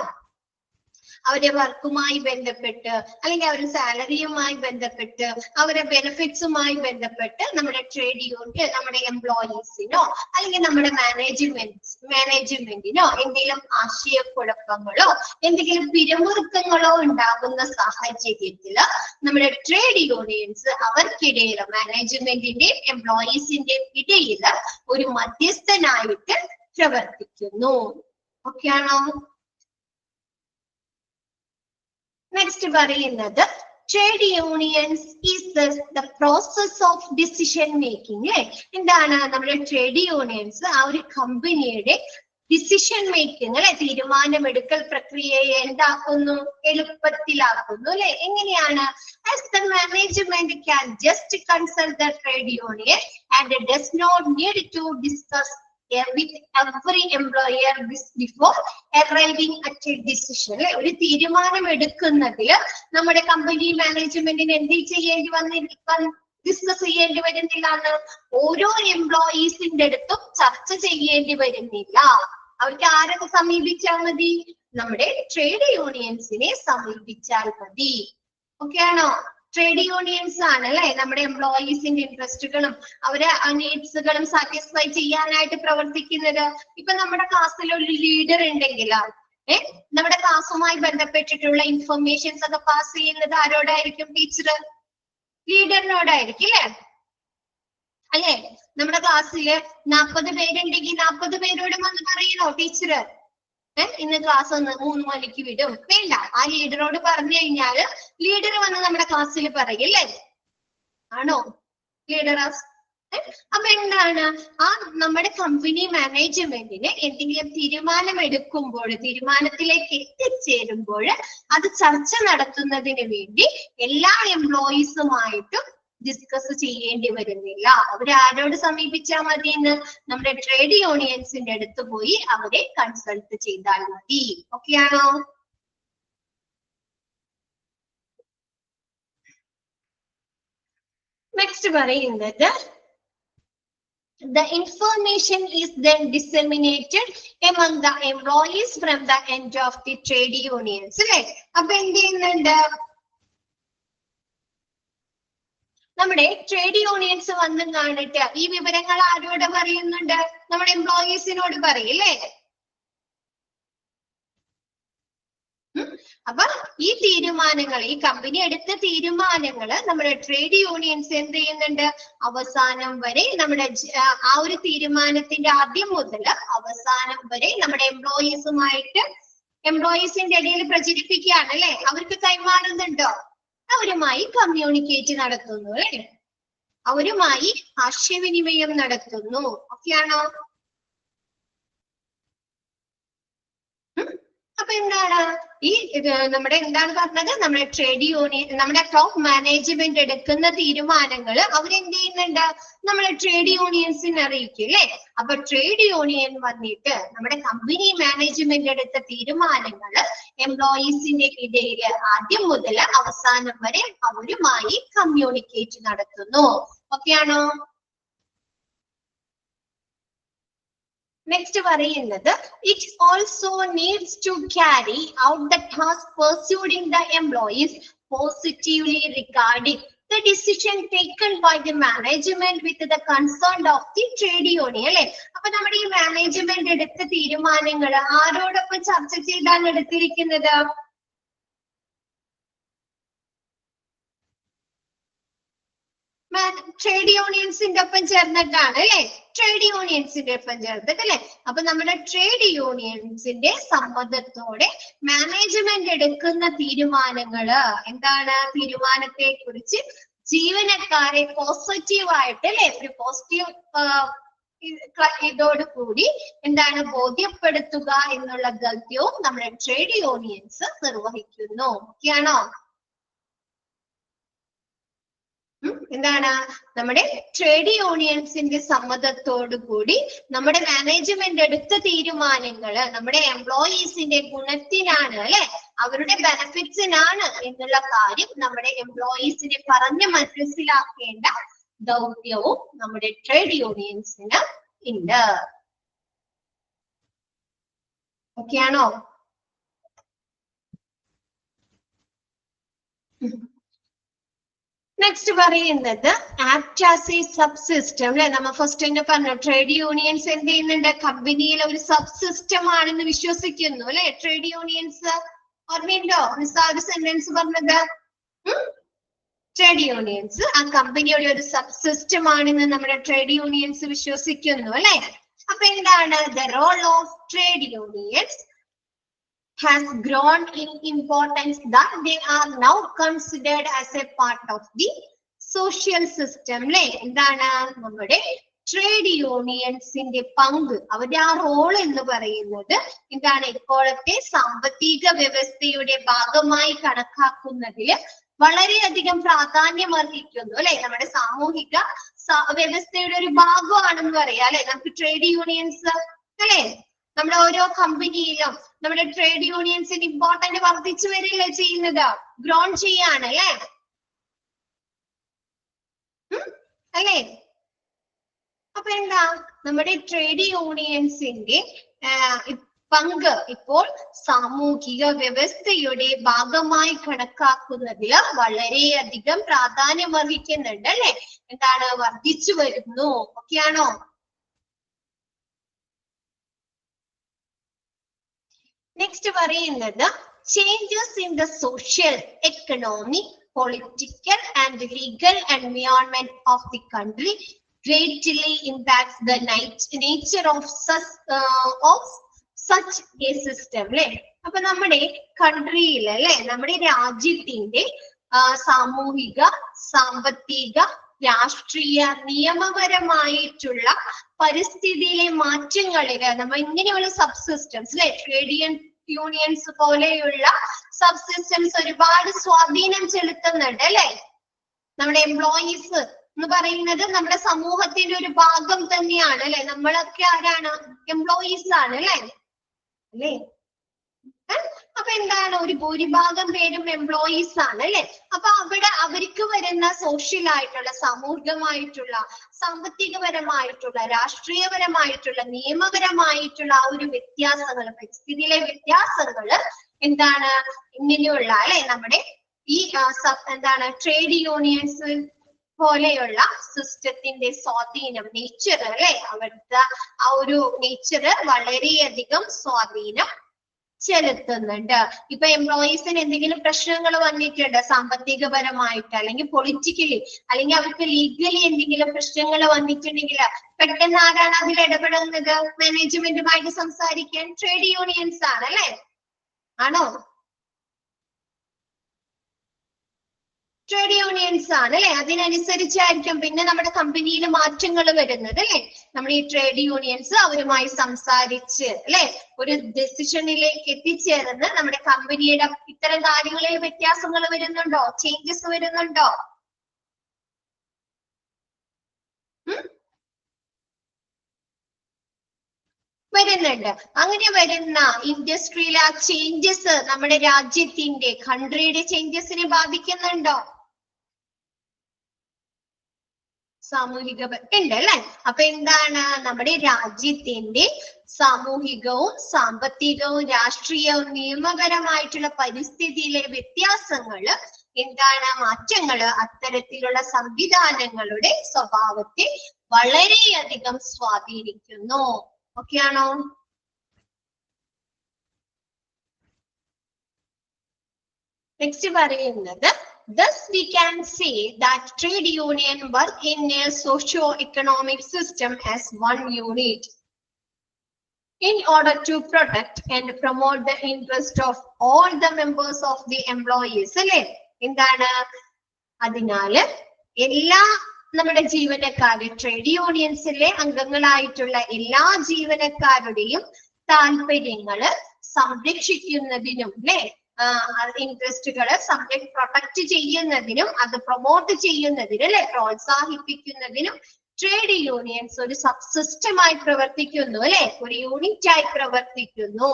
അവരുടെ വർക്കുമായി ബന്ധപ്പെട്ട്, അല്ലെങ്കിൽ അവരുടെ സാലറിയുമായി ബന്ധപ്പെട്ട്, അവരുടെ ബെനിഫിറ്റ്സുമായി ബന്ധപ്പെട്ട് നമ്മുടെ ട്രേഡ് യൂണിയൻ നമ്മുടെ എംപ്ലോയീസിനോ അല്ലെങ്കിൽ നമ്മുടെ മാനേജ്മെന്റിനോ എന്തെങ്കിലും ആശയക്കുഴപ്പങ്ങളോ എന്തെങ്കിലും പിരിമുറുക്കങ്ങളോ ഉണ്ടാകുന്ന സാഹചര്യത്തില് നമ്മുടെ ട്രേഡ് യൂണിയൻസ് അവർക്കിടയിൽ, മാനേജ്മെന്റിന്റെയും എംപ്ലോയീസിന്റെയും ഇടയിൽ ഒരു മധ്യസ്ഥനായിട്ട് പ്രവർത്തിക്കുന്നു. ഓക്കെയാണോ? നെക്സ്റ്റ് പറയുന്നത് trade unions is the process of decision making. എന്താണ് നമ്മുടെ ട്രേഡ് യൂണിയൻസ് ആ ഒരു കമ്പനിയുടെ ഡിസിഷൻ മേക്കിംഗ്, അല്ലെ, തീരുമാനമെടുക്കൽ പ്രക്രിയയെ എന്താക്കുന്നു? എളുപ്പത്തിലാക്കുന്നു. അല്ലെ? എങ്ങനെയാണ്? as the management can just consult the trade union and does not need to discuss with every employer before arriving at a decision. ഒരു തീരുമാനം എടുക്കുന്നതിൽ നമ്മുടെ കമ്പനി മാനേജ്മെന്റിന് എന്ത് ഡിസ്കസ് ചെയ്യേണ്ടി വരുന്നില്ല? ഓരോ എംപ്ലോയീസിന്റെ അടുത്തും ചർച്ച ചെയ്യേണ്ടി വരുന്നില്ല. അവർക്ക് ആരൊക്കെ സമീപിച്ചാൽ മതി? നമ്മുടെ ട്രേഡ് യൂണിയൻസിനെ സമീപിച്ചാൽ മതി. ഓക്കെ ആണോ? ട്രേഡ് യൂണിയൻസ് ആണ് അല്ലെ നമ്മുടെ എംപ്ലോയീസിന്റെ ഇൻട്രസ്റ്റുകളും അവരെ നീഡ്സുകളും സാറ്റിസ്ഫൈ ചെയ്യാനായിട്ട് പ്രവർത്തിക്കുന്നത്. ഇപ്പൊ നമ്മുടെ ക്ലാസ്സിൽ ഒരു ലീഡർ ഉണ്ടെങ്കിൽ നമ്മുടെ ക്ലാസ്സുമായി ബന്ധപ്പെട്ടിട്ടുള്ള ഇൻഫർമേഷൻസ് ഒക്കെ പാസ് ചെയ്യുന്നത് ആരോടായിരിക്കും? ടീച്ചർ, ലീഡറിനോടായിരിക്കും അല്ലെ? നമ്മുടെ ക്ലാസ്സില് 40 പേരുണ്ടെങ്കിൽ 40 പേരോടും വന്ന് പറയണോ ടീച്ചർ ഇന്ന് ക്ലാസ് 3 മണിക്ക് വിടും? വേണ്ട. ആ ലീഡറോട് പറഞ്ഞു കഴിഞ്ഞാൽ ലീഡർ വന്ന് നമ്മുടെ ക്ലാസ്സിൽ പറയില്ലേ? ആണോ? ലീഡർ അപ്പൊ എന്താണ് ആ നമ്മുടെ കമ്പനി മാനേജ്മെന്റിന് എന്തെങ്കിലും തീരുമാനം എടുക്കുമ്പോൾ, തീരുമാനത്തിലേക്ക് എത്തിച്ചേരുമ്പോൾ അത് ചർച്ച നടത്തുന്നതിന് വേണ്ടി എല്ലാ എംപ്ലോയീസുമായിട്ടും ഡിസ്കസ് ചെയ്യേണ്ടി വരുന്നില്ല. അവര് ആരോട് സമീപിച്ചാൽ മതി എന്ന്? നമ്മുടെ ട്രേഡ് യൂണിയൻസിന്റെ അടുത്ത് പോയി അവരെ കൺസൾട്ട് ചെയ്താൽ മതി. ഓക്കെ ആണോ? നെക്സ്റ്റ് പറയുന്നത് the information is then disseminated among the employees from the end of the trade unions. അല്ലെ? അപ്പൊ എന്ത് ചെയ്യുന്നുണ്ട്? നമ്മുടെ ട്രേഡ് യൂണിയൻസ് വന്ന് കാണിട്ട് ഈ വിവരങ്ങൾ ആരോട് പറയുന്നുണ്ട്? നമ്മുടെ എംപ്ലോയീസിനോട് പറയില്ലേ? അപ്പൊ ഈ തീരുമാനങ്ങൾ, ഈ കമ്പനി എടുത്ത തീരുമാനങ്ങൾ നമ്മുടെ ട്രേഡ് യൂണിയൻസ് എന്ത് ചെയ്യുന്നുണ്ട്? അവസാനം വരെ നമ്മുടെ ആ ഒരു തീരുമാനത്തിന്റെ ആദ്യം മുതൽ അവസാനം വരെ നമ്മുടെ എംപ്ലോയീസിന്റെ ഇടയിൽ പ്രചരിപ്പിക്കുകയാണ് അല്ലെ? അവർക്ക് കൈമാറുന്നുണ്ടോ? അവരുമായി കമ്മ്യൂണിക്കേറ്റ് നടത്തുന്നു അല്ലെ? അവരുമായി ആശയവിനിമയം നടത്തുന്നു. ഓക്കെയാണോ? അപ്പൊ എന്താണ് ഈ നമ്മുടെ എന്താണ് പറഞ്ഞത്? നമ്മുടെ ട്രേഡ് യൂണിയൻ, നമ്മുടെ ടോപ്പ് മാനേജ്മെന്റ് എടുക്കുന്ന തീരുമാനങ്ങൾ അവരെന്ത് ചെയ്യുന്നുണ്ട്? നമ്മളെ ട്രേഡ് യൂണിയൻസിനെ അറിയിക്കും അല്ലെ? അപ്പൊ ട്രേഡ് യൂണിയൻ വന്നിട്ട് നമ്മുടെ കമ്പനി മാനേജ്മെന്റ് എടുത്ത തീരുമാനങ്ങൾ എംപ്ലോയീസിന്റെ ഇടയിൽ ആദ്യം മുതൽ അവസാനം വരെ അവരുമായി കമ്മ്യൂണിക്കേറ്റ് നടത്തുന്നു. ഓക്കെയാണോ? നെക്സ്റ്റ് പറയുന്നത് it also needs to carry out the task persuading the employees positively regarding the decision taken by the management with the consent of the trade union. അല്ലെ? അപ്പൊ നമ്മുടെ ഈ മാനേജ്മെന്റ് എടുത്ത തീരുമാനങ്ങൾ ആരോടൊപ്പം ചർച്ച ചെയ്താണ് എടുത്തിരിക്കുന്നത്? ട്രേഡ് യൂണിയൻസിന്റെ ഒപ്പം ചേർന്നിട്ടാണ് അല്ലെ? ട്രേഡ് യൂണിയൻസിന്റെ ഒപ്പം ചേർത്തിട്ട് അല്ലെ? അപ്പൊ നമ്മുടെ ട്രേഡ് യൂണിയൻസിന്റെ സമ്മതത്തോടെ മാനേജ്മെന്റ് എടുക്കുന്ന തീരുമാനങ്ങള് എന്താണ്? തീരുമാനത്തെ കുറിച്ച് ജീവനക്കാരെ പോസിറ്റീവായിട്ട് അല്ലെ? ഒരു പോസിറ്റീവ് ഇതോടുകൂടി എന്താണ്? ബോധ്യപ്പെടുത്തുക എന്നുള്ള ദൗത്യവും നമ്മുടെ ട്രേഡ് യൂണിയൻസ് നിർവഹിക്കുന്നു. ഓക്കെയാണോ? എന്താണ്? നമ്മുടെ ട്രേഡ് യൂണിയൻസിന്റെ സമ്മതത്തോടു കൂടി നമ്മുടെ മാനേജ്മെന്റ് എടുത്ത തീരുമാനങ്ങള് നമ്മുടെ എംപ്ലോയീസിന്റെ ഗുണത്തിനാണ് അല്ലെ? അവരുടെ ബെനഫിറ്റ്സിനാണ് എന്നുള്ള കാര്യം നമ്മുടെ എംപ്ലോയീസിനെ പറഞ്ഞ് മനസ്സിലാക്കേണ്ട ദൗത്യവും നമ്മുടെ ട്രേഡ് യൂണിയൻസിന് ഉണ്ട്. ഓക്കെയാണോ? നെക്സ്റ്റ് പറയുന്നത് act as A sub system അല്ലെ? നമ്മ ഫസ്റ്റ് തന്നെ പറഞ്ഞു ട്രേഡ് യൂണിയൻസ് എന്ത് ചെയ്യുന്നുണ്ട്? കമ്പനിയിലെ ഒരു സബ് സിസ്റ്റം ആണെന്ന് വിശ്വസിക്കുന്നു അല്ലെ? ട്രേഡ് യൂണിയൻസ് ഓർമ്മയുണ്ടോ? ഒരു സെന്റൻസ് പറഞ്ഞത് ട്രേഡ് യൂണിയൻസ് ആ കമ്പനിയുടെ ഒരു സബ് സിസ്റ്റം ആണെന്ന് നമ്മുടെ ട്രേഡ് യൂണിയൻസ് വിശ്വസിക്കുന്നു അല്ലെ? അപ്പൊ എന്താണ്? The role of trade unions has grown in importance that they are now considered as a part of the social system. അല്ലെ? എന്താണ്? നമ്മുടെ ട്രേഡ് യൂണിയൻസിന്റെ പങ്ക്, അവരുടെ ആ റോൾ എന്ന് പറയുന്നത് എന്താണ്? ഇപ്പോഴത്തെ സാമ്പത്തിക വ്യവസ്ഥയുടെ ഭാഗമായി കണക്കാക്കുന്നതിൽ വളരെയധികം പ്രാധാന്യം അർഹിക്കുന്നു അല്ലെ? നമ്മുടെ സാമൂഹിക വ്യവസ്ഥയുടെ ഒരു ഭാഗമാണെന്ന് പറയാം അല്ലെ? നമുക്ക് ട്രേഡ് യൂണിയൻസ് അല്ലെ? നമ്മുടെ ഓരോ കമ്പനിയിലും നമ്മുടെ ട്രേഡ് യൂണിയൻസിന് ഇമ്പോർട്ടന്റ് വർദ്ധിച്ചു വരില്ലേ ചെയ്യുന്നത്? ഗ്രോൺ ചെയ്യാണ് അല്ലെ? അല്ലെ? അപ്പൊ എന്താ? നമ്മുടെ ട്രേഡ് യൂണിയൻസിന്റെ പങ്ക് ഇപ്പോൾ സാമൂഹിക വ്യവസ്ഥയുടെ ഭാഗമായി കണക്കാക്കുന്നതിൽ വളരെയധികം പ്രാധാന്യം അർഹിക്കുന്നുണ്ട് അല്ലെ? എന്താണ്? വർദ്ധിച്ചു വരുന്നു. ഓക്കെയാണോ? നെക്സ്റ്റ് പറയുന്നത് changes in the social, economic, political and legal environment of the country greatly impacts the nature of such a system. അല്ലെ? അപ്പൊ നമ്മുടെ കൺട്രിയിൽ അല്ലെ? നമ്മുടെ രാജ്യത്തിന്റെ സാമൂഹിക, സാമ്പത്തിക, രാഷ്ട്രീയ, നിയമപരമായിട്ടുള്ള പരിസ്ഥിതിയിലെ മാറ്റങ്ങളില് നമ്മൾ ഇങ്ങനെയുള്ള സബ് സിസ്റ്റംസ് അല്ലെ? ട്രേഡ് യൂണിയൻസ് പോലെയുള്ള സബ് സിസ്റ്റംസ് ഒരുപാട് സ്വാധീനം ചെലുത്തുന്നുണ്ട് അല്ലെ? നമ്മുടെ എംപ്ലോയീസ് എന്ന് പറയുന്നത് നമ്മുടെ സമൂഹത്തിന്റെ ഒരു ഭാഗം തന്നെയാണ് അല്ലെ. നമ്മളൊക്കെ ആരാണ്? എംപ്ലോയീസ് ആണ് അല്ലെ. അല്ലേ? അപ്പൊ എന്താണ്, ഒരു ഭൂരിഭാഗം പേരും എംപ്ലോയീസ് ആണ് അല്ലെ. അപ്പൊ അവിടെ അവർക്ക് വരുന്ന സോഷ്യൽ ആയിട്ടുള്ള, സാമൂഹികമായിട്ടുള്ള, സാമ്പത്തികപരമായിട്ടുള്ള, രാഷ്ട്രീയപരമായിട്ടുള്ള, നിയമപരമായിട്ടുള്ള ആ ഒരു വ്യത്യാസങ്ങൾ, പരിസ്ഥിതിയിലെ വ്യത്യാസങ്ങൾ എന്താണ്, ഇങ്ങനെയുള്ള അല്ലെ നമ്മുടെ ഈ എന്താണ് ട്രേഡ് യൂണിയൻസ് പോലെയുള്ള സിസ്റ്റത്തിന്റെ സ്വാധീനം, നേച്ചർ അല്ലെ, അവിടുത്തെ ആ ഒരു നേച്ചർ വളരെയധികം സ്വാധീനം ചെലുത്തുന്നുണ്ട്. ഇപ്പൊ എംപ്ലോയീസിന് എന്തെങ്കിലും പ്രശ്നങ്ങൾ വന്നിട്ടുണ്ട് സാമ്പത്തികപരമായിട്ട്, അല്ലെങ്കിൽ പൊളിറ്റിക്കലി, അല്ലെങ്കിൽ അവർക്ക് ലീഗലി എന്തെങ്കിലും പ്രശ്നങ്ങൾ വന്നിട്ടുണ്ടെങ്കിൽ പെട്ടെന്ന് ആരാണ് അതിൽ ഇടപെടുന്നത്? മാനേജ്മെന്റുമായിട്ട് സംസാരിക്കാൻ ട്രേഡ് യൂണിയൻസ് ആണ് അല്ലെ. ആണോ? ട്രേഡ് യൂണിയൻസ് ആണ് അല്ലെ. അതിനനുസരിച്ചായിരിക്കും പിന്നെ നമ്മുടെ കമ്പനിയിൽ മാറ്റങ്ങൾ വരുന്നത് അല്ലെ. നമ്മൾ ഈ ട്രേഡ് യൂണിയൻസ് അവരുമായി സംസാരിച്ച് അല്ലെ ഒരു ഡെസിഷനിലേക്ക് എത്തിച്ചേർന്ന് നമ്മുടെ കമ്പനിയുടെ ഇത്തരം കാര്യങ്ങളിൽ വ്യത്യാസങ്ങൾ വരുന്നുണ്ടോ? ചേഞ്ചസ് വരുന്നുണ്ടോ? വരുന്നുണ്ട്. അങ്ങനെ വരുന്ന ഇൻഡസ്ട്രിയിലെ ആ ചേഞ്ചസ് നമ്മുടെ രാജ്യത്തിന്റെ, കൺട്രിയുടെ ചേഞ്ചസിനെ ബാധിക്കുന്നുണ്ടോ? സാമൂഹിക ഉണ്ട് അല്ലെ. അപ്പൊ എന്താണ്, നമ്മുടെ രാജ്യത്തിന്റെ സാമൂഹികവും സാമ്പത്തികവും രാഷ്ട്രീയവും നിയമപരമായിട്ടുള്ള പരിസ്ഥിതിയിലെ വ്യത്യാസങ്ങള് എന്താണ്, മാറ്റങ്ങള് അത്തരത്തിലുള്ള സംവിധാനങ്ങളുടെ സ്വഭാവത്തെ വളരെയധികം സ്വാധീനിക്കുന്നു. ഓക്കെ ആണോ? നെക്സ്റ്റ് പറയുന്നത്, thus we can say that trade union work in a socio-economic system as one unit in order to protect and promote the interest of all the members of the employees അല്ലെ. എന്താണ്, അതിനാല് എല്ലാ നമ്മുടെ ജീവനക്കാര്, trade യൂണിയൻസിലെ അംഗങ്ങളായിട്ടുള്ള എല്ലാ ജീവനക്കാരുടെയും താല്പര്യങ്ങള് സംരക്ഷിക്കുന്നതിനും അല്ലെ, ഇൻട്രസ്റ്റുകള് പ്രൊട്ടക്ട് ചെയ്യുന്നതിനും അത് പ്രൊമോട്ട് ചെയ്യുന്നതിനും അല്ലെ, പ്രോത്സാഹിപ്പിക്കുന്നതിനും ട്രേഡ് യൂണിയൻസ് ഒരു സബ് സിസ്റ്റമായി പ്രവർത്തിക്കുന്നു അല്ലെ, ഒരു യൂണിറ്റ് ആയി പ്രവർത്തിക്കുന്നു.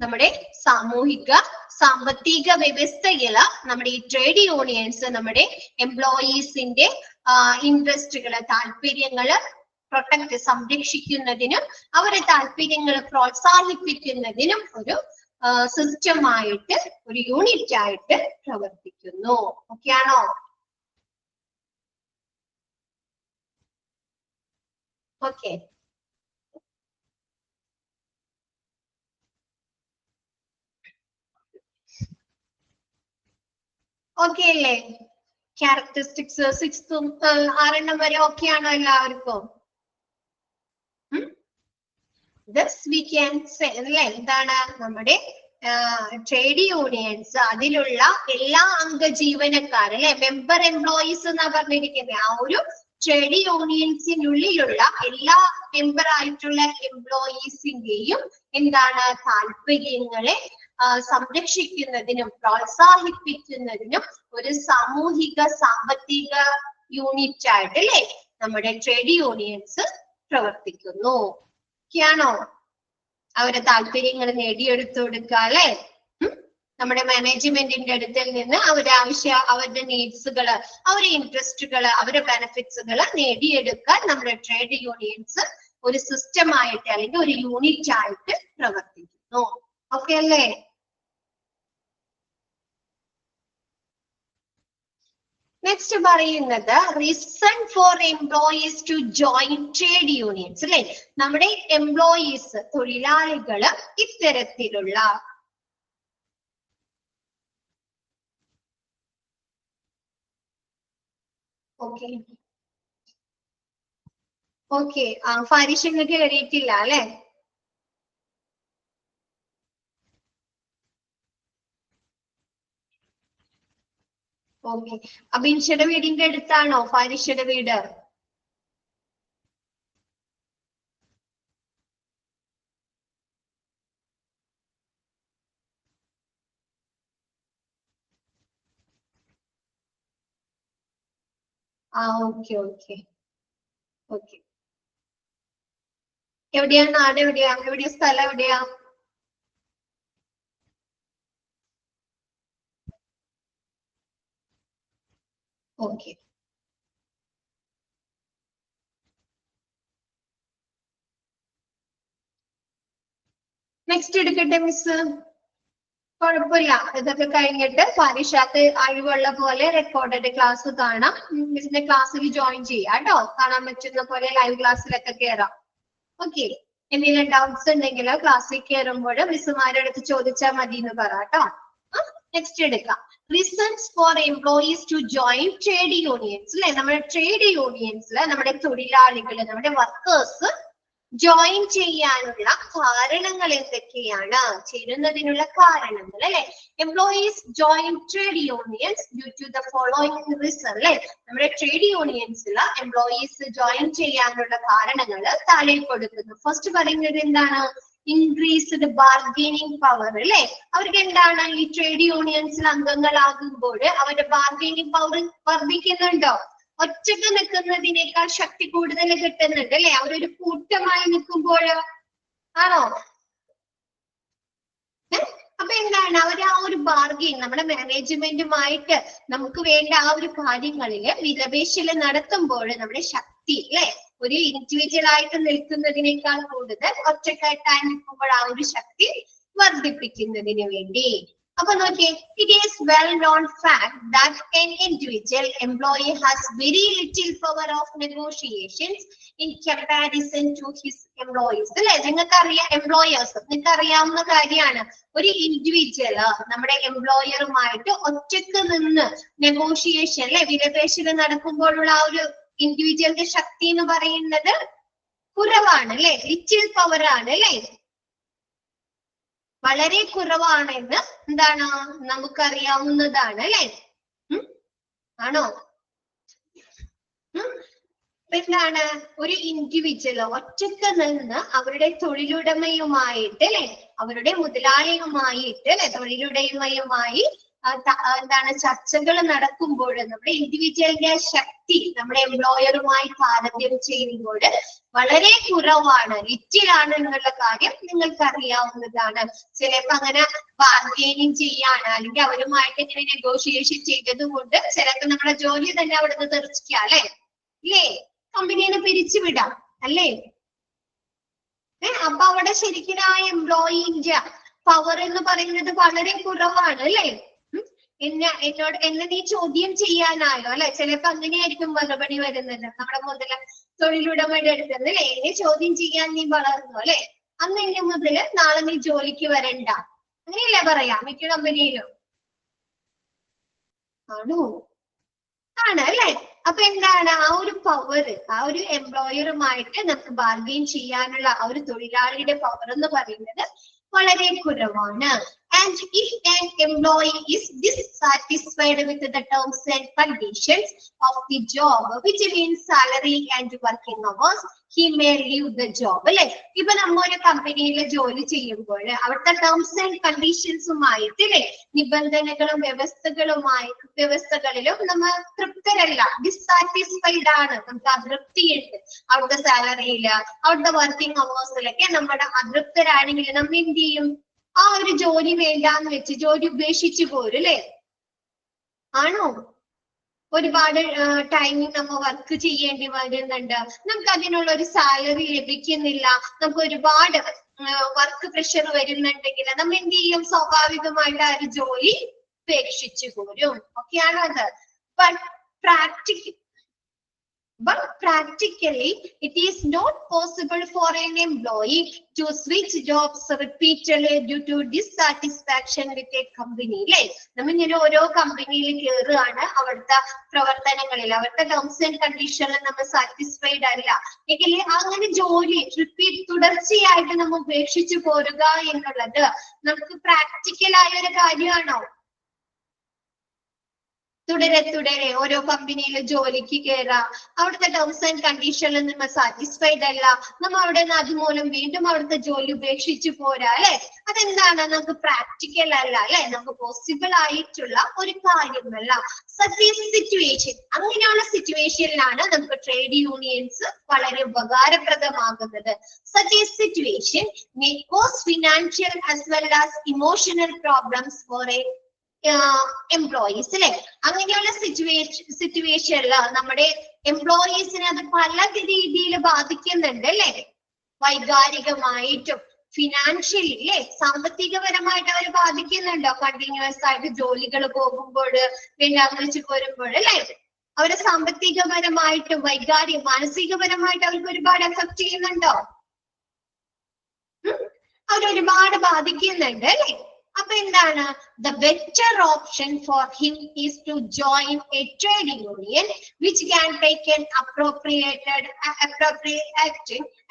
നമ്മുടെ സാമൂഹിക സാമ്പത്തിക വ്യവസ്ഥയില് നമ്മുടെ ഈ ട്രേഡ് യൂണിയൻസ് നമ്മുടെ എംപ്ലോയീസിന്റെ ഇൻട്രസ്റ്റുകള്, താല്പര്യങ്ങള് പ്രൊട്ടക്ട്, സംരക്ഷിക്കുന്നതിനും അവരുടെ താല്പര്യങ്ങൾ പ്രോത്സാഹിപ്പിക്കുന്നതിനും ഒരു സിസ്റ്റമായിട്ട്, ഒരു യൂണിറ്റ് ആയിട്ട് പ്രവർത്തിക്കുന്നു. ഓക്കെ ആണോ? ഓക്കെ. ഓക്കെ അല്ലേ? ക്യാരക്ടറിസ്റ്റിക്സ് 6ഉം 6 വരെ ഓക്കെ ആണോ എല്ലാവർക്കും? Thus we can say അല്ലെ, എന്താണ്, നമ്മുടെ ട്രേഡ് യൂണിയൻസ് അതിലുള്ള എല്ലാ അംഗ ജീവനക്കാർ അല്ലെ, മെമ്പർ എംപ്ലോയീസ് എന്നാ പറഞ്ഞിരിക്കുന്നത്. ആ ഒരു ട്രേഡ് യൂണിയൻസിനുള്ളിലുള്ള എല്ലാ മെമ്പർ ആയിട്ടുള്ള എംപ്ലോയീസിന്റെയും എന്താണ്, താല്പര്യങ്ങളെ സംരക്ഷിക്കുന്നതിനും പ്രോത്സാഹിപ്പിക്കുന്നതിനും ഒരു സാമൂഹിക സാമ്പത്തിക യൂണിറ്റ് ആയിട്ട് അല്ലെ നമ്മുടെ ട്രേഡ് യൂണിയൻസ് പ്രവർത്തിക്കുന്നു. ാണോ? അവരുടെ താല്പര്യങ്ങൾ നേടിയെടുത്തു കൊടുക്കുക അല്ലെ. നമ്മുടെ മാനേജ്മെന്റിന്റെ അടുത്തിൽ നിന്ന് അവരുടെ നീഡ്സുകള്, അവരുടെ ഇൻട്രസ്റ്റുകള്, അവരുടെ ബെനിഫിറ്റ്സുകള് നേടിയെടുക്കാൻ നമ്മുടെ ട്രേഡ് യൂണിയൻസ് ഒരു സിസ്റ്റമായിട്ട് അല്ലെങ്കിൽ ഒരു യൂണിറ്റ് ആയിട്ട് പ്രവർത്തിക്കുന്നു. ഓക്കെ അല്ലേ? നെക്സ്റ്റ് പറയുന്നത്, reason for employees to join trade unions അല്ലെ. നമ്മുടെ എംപ്ലോയീസ്, തൊഴിലാളികള് ഇത്തരത്തിലുള്ള ഓക്കെ ഫാരിഷ് കയറിയിട്ടില്ല അല്ലെ? ഓക്കെ. അബിൻഷയുടെ വീടിന്റെ അടുത്താണോ ഫാരിഷയുടെ വീട്? Okay okay okay. എവിടെയാ നാട്, എവിടെയാ സ്ഥലം, എവിടെയാ? ഓക്കെ. നെക്സ്റ്റ് എടുക്കട്ടെ മിസ്? കുഴപ്പമില്ല, ഇതൊക്കെ കഴിഞ്ഞിട്ട് പരീക്ഷക്ക് അഴിവുള്ള പോലെ റെക്കോർഡഡ് ക്ലാസ് കാണാം. മിസ്സിന്റെ ക്ലാസ്സിൽ ജോയിൻ ചെയ്യാം കേട്ടോ. കാണാൻ പറ്റുന്ന പോലെ ലൈവ് ക്ലാസ്സിലൊക്കെ കയറാം. ഓക്കെ. എന്തെങ്കിലും ഡൗട്ട്സ് ഉണ്ടെങ്കിൽ ക്ലാസ്സിൽ കയറുമ്പോൾ മിസ്സുമാരുടെ അടുത്ത് ചോദിച്ചാൽ മതി എന്ന് പറ കേട്ടോ. നെക്സ്റ്റ് എടുക്കാം. Reasons for employees to join trade unions അല്ലെ. നമ്മുടെ ട്രേഡ് യൂണിയൻസിൽ നമ്മുടെ തൊഴിലാളികൾ, നമ്മുടെ വർക്കേഴ്സ് ജോയിൻ ചെയ്യാനുള്ള കാരണങ്ങൾ എന്തൊക്കെയാണ്? ചേരുന്നതിനുള്ള കാരണങ്ങൾ അല്ലെ. Employees join trade unions due to the following reason അല്ലെ. നമ്മുടെ ട്രേഡ് യൂണിയൻസിൽ എംപ്ലോയീസ് ജോയിൻ ചെയ്യാനുള്ള കാരണങ്ങൾ താഴെ കൊടുക്കുന്നു. ഫസ്റ്റ് പറയുന്നത് എന്താണ്? ഇൻക്രീസ്ഡ് ബാർഗൈനിങ് പവർ അല്ലെ. അവർക്ക് എന്താണ്? ഈ ട്രേഡ് യൂണിയൻസിൽ അംഗങ്ങളാകുമ്പോൾ അവരുടെ ബാർഗൈനിങ് പവർ വർദ്ധിക്കുന്നുണ്ടോ? ഒറ്റക്ക് നിൽക്കുന്നതിനേക്കാൾ ശക്തി കൂടുതൽ കിട്ടുന്നുണ്ട് അല്ലെ. അവരൊരു കൂട്ടമായി നിൽക്കുമ്പോൾ ആണോ? അപ്പൊ എന്താണ്? അവർ ആ ഒരു ബാർഗെയിൻ നമ്മുടെ മാനേജ്മെന്റുമായിട്ട് നമുക്ക് വേണ്ട ആ ഒരു കാര്യങ്ങളില് വിലപേശല് നടത്തുമ്പോൾ നമ്മുടെ ശക്തി അല്ലെ, ഒരു ഇൻഡിവിജ്വൽ ആയിട്ട് നിൽക്കുന്നതിനേക്കാൾ കൂടുതൽ ഒറ്റക്കായിട്ടായി നിൽക്കുമ്പോൾ ആ ഒരു ശക്തി വർദ്ധിപ്പിക്കുന്നതിന് വേണ്ടി. അപ്പൊ നോക്കിയേ, it is well known fact that an individual employee has very little power of negotiations in comparison to his employees അല്ലെ. നിങ്ങൾക്ക് അറിയാം, എംപ്ലോയേഴ്സ് നിങ്ങൾക്ക് അറിയാവുന്ന കാര്യമാണ്. ഒരു ഇൻഡിവിജ്വൽ നമ്മുടെ എംപ്ലോയറുമായിട്ട് ഒറ്റക്ക് നിന്ന് നെഗോഷിയേഷൻ അല്ലെ, വിലപേശൽ നടക്കുമ്പോഴുള്ള ആ ഒരു ഇൻഡിവിജ്വലിന്റെ ശക്തി എന്ന് പറയുന്നത് കുറവാണ് അല്ലെ. ലിറ്റിൽ പവർ ആണ് അല്ലെ, വളരെ കുറവാണെന്ന് എന്താണ് നമുക്കറിയാവുന്നതാണ് അല്ലെ. ആണോ? എന്താണ്? ഒരു ഇൻഡിവിജ്വൽ ഒറ്റക്ക് നിന്ന് അവരുടെ തൊഴിലുടമയുമായിട്ട് അല്ലെ, അവരുടെ മുതലാളിയുമായിട്ട് അല്ലെ, തൊഴിലുടമയുമായി എന്താണ് ചർച്ചകൾ നടക്കുമ്പോൾ നമ്മുടെ ഇൻഡിവിജ്വലിന്റെ ശക്തി നമ്മുടെ എംപ്ലോയറുമായി താരതമ്യം ചെയ്യുമ്പോൾ വളരെ കുറവാണ്, ലിറ്റിലാണ് എന്നുള്ള കാര്യം നിങ്ങൾക്ക് അറിയാവുന്നതാണ്. ചിലപ്പോ അങ്ങനെ ബാർഗെയിനിങ് ചെയ്യാണ് അല്ലെങ്കിൽ അവരുമായിട്ട് ഇങ്ങനെ നെഗോഷിയേഷൻ ചെയ്തത് കൊണ്ട് ചിലപ്പോ നമ്മുടെ ജോലി തന്നെ അവിടുന്ന് തെറിച്ചിക്കാം അല്ലെ. ഇല്ലേ? കമ്പനിയെ പിരിച്ചുവിടാം അല്ലേ. അപ്പൊ അവിടെ ശരിക്കും ആ എംപ്ലോയിന്റെ പവർ എന്ന് പറയുന്നത് വളരെ കുറവാണ് അല്ലേ. എന്നെ നീ ചോദ്യം ചെയ്യാനായോ അല്ലെ. ചിലപ്പോ അങ്ങനെയായിരിക്കും മറുപടി വരുന്നത് നമ്മുടെ തൊഴിലുടമയുടെ അടുത്ത് അല്ലെ. എന്നെ ചോദ്യം ചെയ്യാൻ നീ വളർന്നു അല്ലെ, അന്ന് എന്നെ മുതല് നാളെ നീ ജോലിക്ക് വരണ്ട, അങ്ങനെയല്ലേ പറയാം മിക്ക കമ്പനിയിലും. ആണോ? ആണ് അല്ലെ. അപ്പൊ എന്താണ്? ആ ഒരു പവർ, ആ ഒരു എംപ്ലോയറുമായിട്ട് നമുക്ക് ബാർഗെയിൻ ചെയ്യാനുള്ള ആ ഒരു തൊഴിലാളിയുടെ പവർ എന്ന് പറയുന്നത് വളരെ കുറവാണ്. And if an employee is dissatisfied with the terms and conditions of the job, which means salary and working hours, he may leave the job അല്ലെ. ഇപ്പൊ നമ്മ ഒരു കമ്പനിയിൽ ജോലി ചെയ്യുമ്പോൾ അവിടുത്തെ ടേംസ് ആൻഡ് കണ്ടീഷൻസുമായിട്ട് അല്ലെ, നിബന്ധനകളും വ്യവസ്ഥകളിലും നമ്മൾ തൃപ്തരല്ല, ഡിസാറ്റിസ്ഫൈഡ് ആണ്, നമുക്ക് അതൃപ്തിയുണ്ട്. അവിടുത്തെ സാലറിയില്, അവിടുത്തെ വർക്കിംഗ് അവേഴ്സിലൊക്കെ നമ്മുടെ അതൃപ്തരാണെങ്കിൽ നമ്മൾ എന്ത് ചെയ്യും? ആ ഒരു ജോലി വേണ്ടാന്ന് വെച്ച് ജോലി ഉപേക്ഷിച്ചു പോരും അല്ലെ. ആണോ? ഒരുപാട് ടൈമിൽ നമ്മൾ വർക്ക് ചെയ്യേണ്ടി വരുന്നുണ്ട്, നമുക്ക് അതിനുള്ള ഒരു സാലറി ലഭിക്കുന്നില്ല, നമുക്ക് ഒരുപാട് വർക്ക് പ്രഷർ വരുന്നുണ്ടെങ്കിൽ നമ്മൾ എന്ത് ചെയ്യും? സ്വാഭാവികമായിട്ട് ആ ഒരു ജോലി ഉപേക്ഷിച്ചു പോരും. ഒക്കെയാണ് അത്. But practically, it is not possible for an employee to switch jobs repeatedly due to dissatisfaction with a company. Like, നമ്മൾ ഇങ്ങനെ ഓരോ കമ്പനിയിൽ കയറുകയാണ്, അവിടുത്തെ പ്രവർത്തനങ്ങളിൽ അവിടുത്തെ ടേംസ് ആൻഡ് കണ്ടീഷനിൽ നമ്മൾ സാറ്റിസ്ഫൈഡ് അല്ല എങ്കിൽ അങ്ങനെ ജോലി തുടർച്ചയായിട്ട് നമ്മൾ ഉപേക്ഷിച്ചു പോരുക എന്നുള്ളത് നമുക്ക് പ്രാക്ടിക്കൽ ആയ ഒരു കാര്യമാണോ? തുടരെ ഓരോ കമ്പനിയിൽ ജോലിക്ക് കയറാം, അവിടുത്തെ ടേംസ് ആൻഡ് കണ്ടീഷനിൽ നമ്മൾ സാറ്റിസ്ഫൈഡ് അല്ല, നമ്മൾ അവിടെ നിന്ന് അതുമൂലം വീണ്ടും അവിടുത്തെ ജോലി ഉപേക്ഷിച്ചു പോരാ അല്ലെ. അതെന്താണ്, നമുക്ക് പ്രാക്ടിക്കൽ അല്ല അല്ലെ, നമുക്ക് പോസിബിൾ ആയിട്ടുള്ള ഒരു കാര്യമല്ല. സച്ച് സിറ്റുവേഷൻ, അങ്ങനെയുള്ള സിറ്റുവേഷനിലാണ് നമുക്ക് ട്രേഡ് യൂണിയൻസ് വളരെ ഉപകാരപ്രദമാകുന്നത്. Such situation may cause financial as well as emotional problems for a employees അല്ലെ. അങ്ങനെയുള്ള സിറ്റുവേഷനിൽ നമ്മുടെ എംപ്ലോയീസിനെ അത് പല രീതിയിൽ ബാധിക്കുന്നുണ്ട് അല്ലെ. വൈകാരികമായിട്ടും ഫിനാൻഷ്യലി അല്ലെ, സാമ്പത്തികപരമായിട്ട് അവർ ബാധിക്കുന്നുണ്ടോ? കണ്ടിന്യൂസ് ആയിട്ട് ജോലികൾ പോകുമ്പോൾ പിന്നെ വിളിച്ചു പോരുമ്പോൾ അല്ലെ, അവരെ സാമ്പത്തികപരമായിട്ടും മാനസികപരമായിട്ട് അവർക്ക് ഒരുപാട് എഫക്ട് ചെയ്യുന്നുണ്ടോ? അവരൊരുപാട് ബാധിക്കുന്നുണ്ട് അല്ലെ. അപ്പൊ എന്താണ്, the better option for him is to join a trade union which can take an appropriate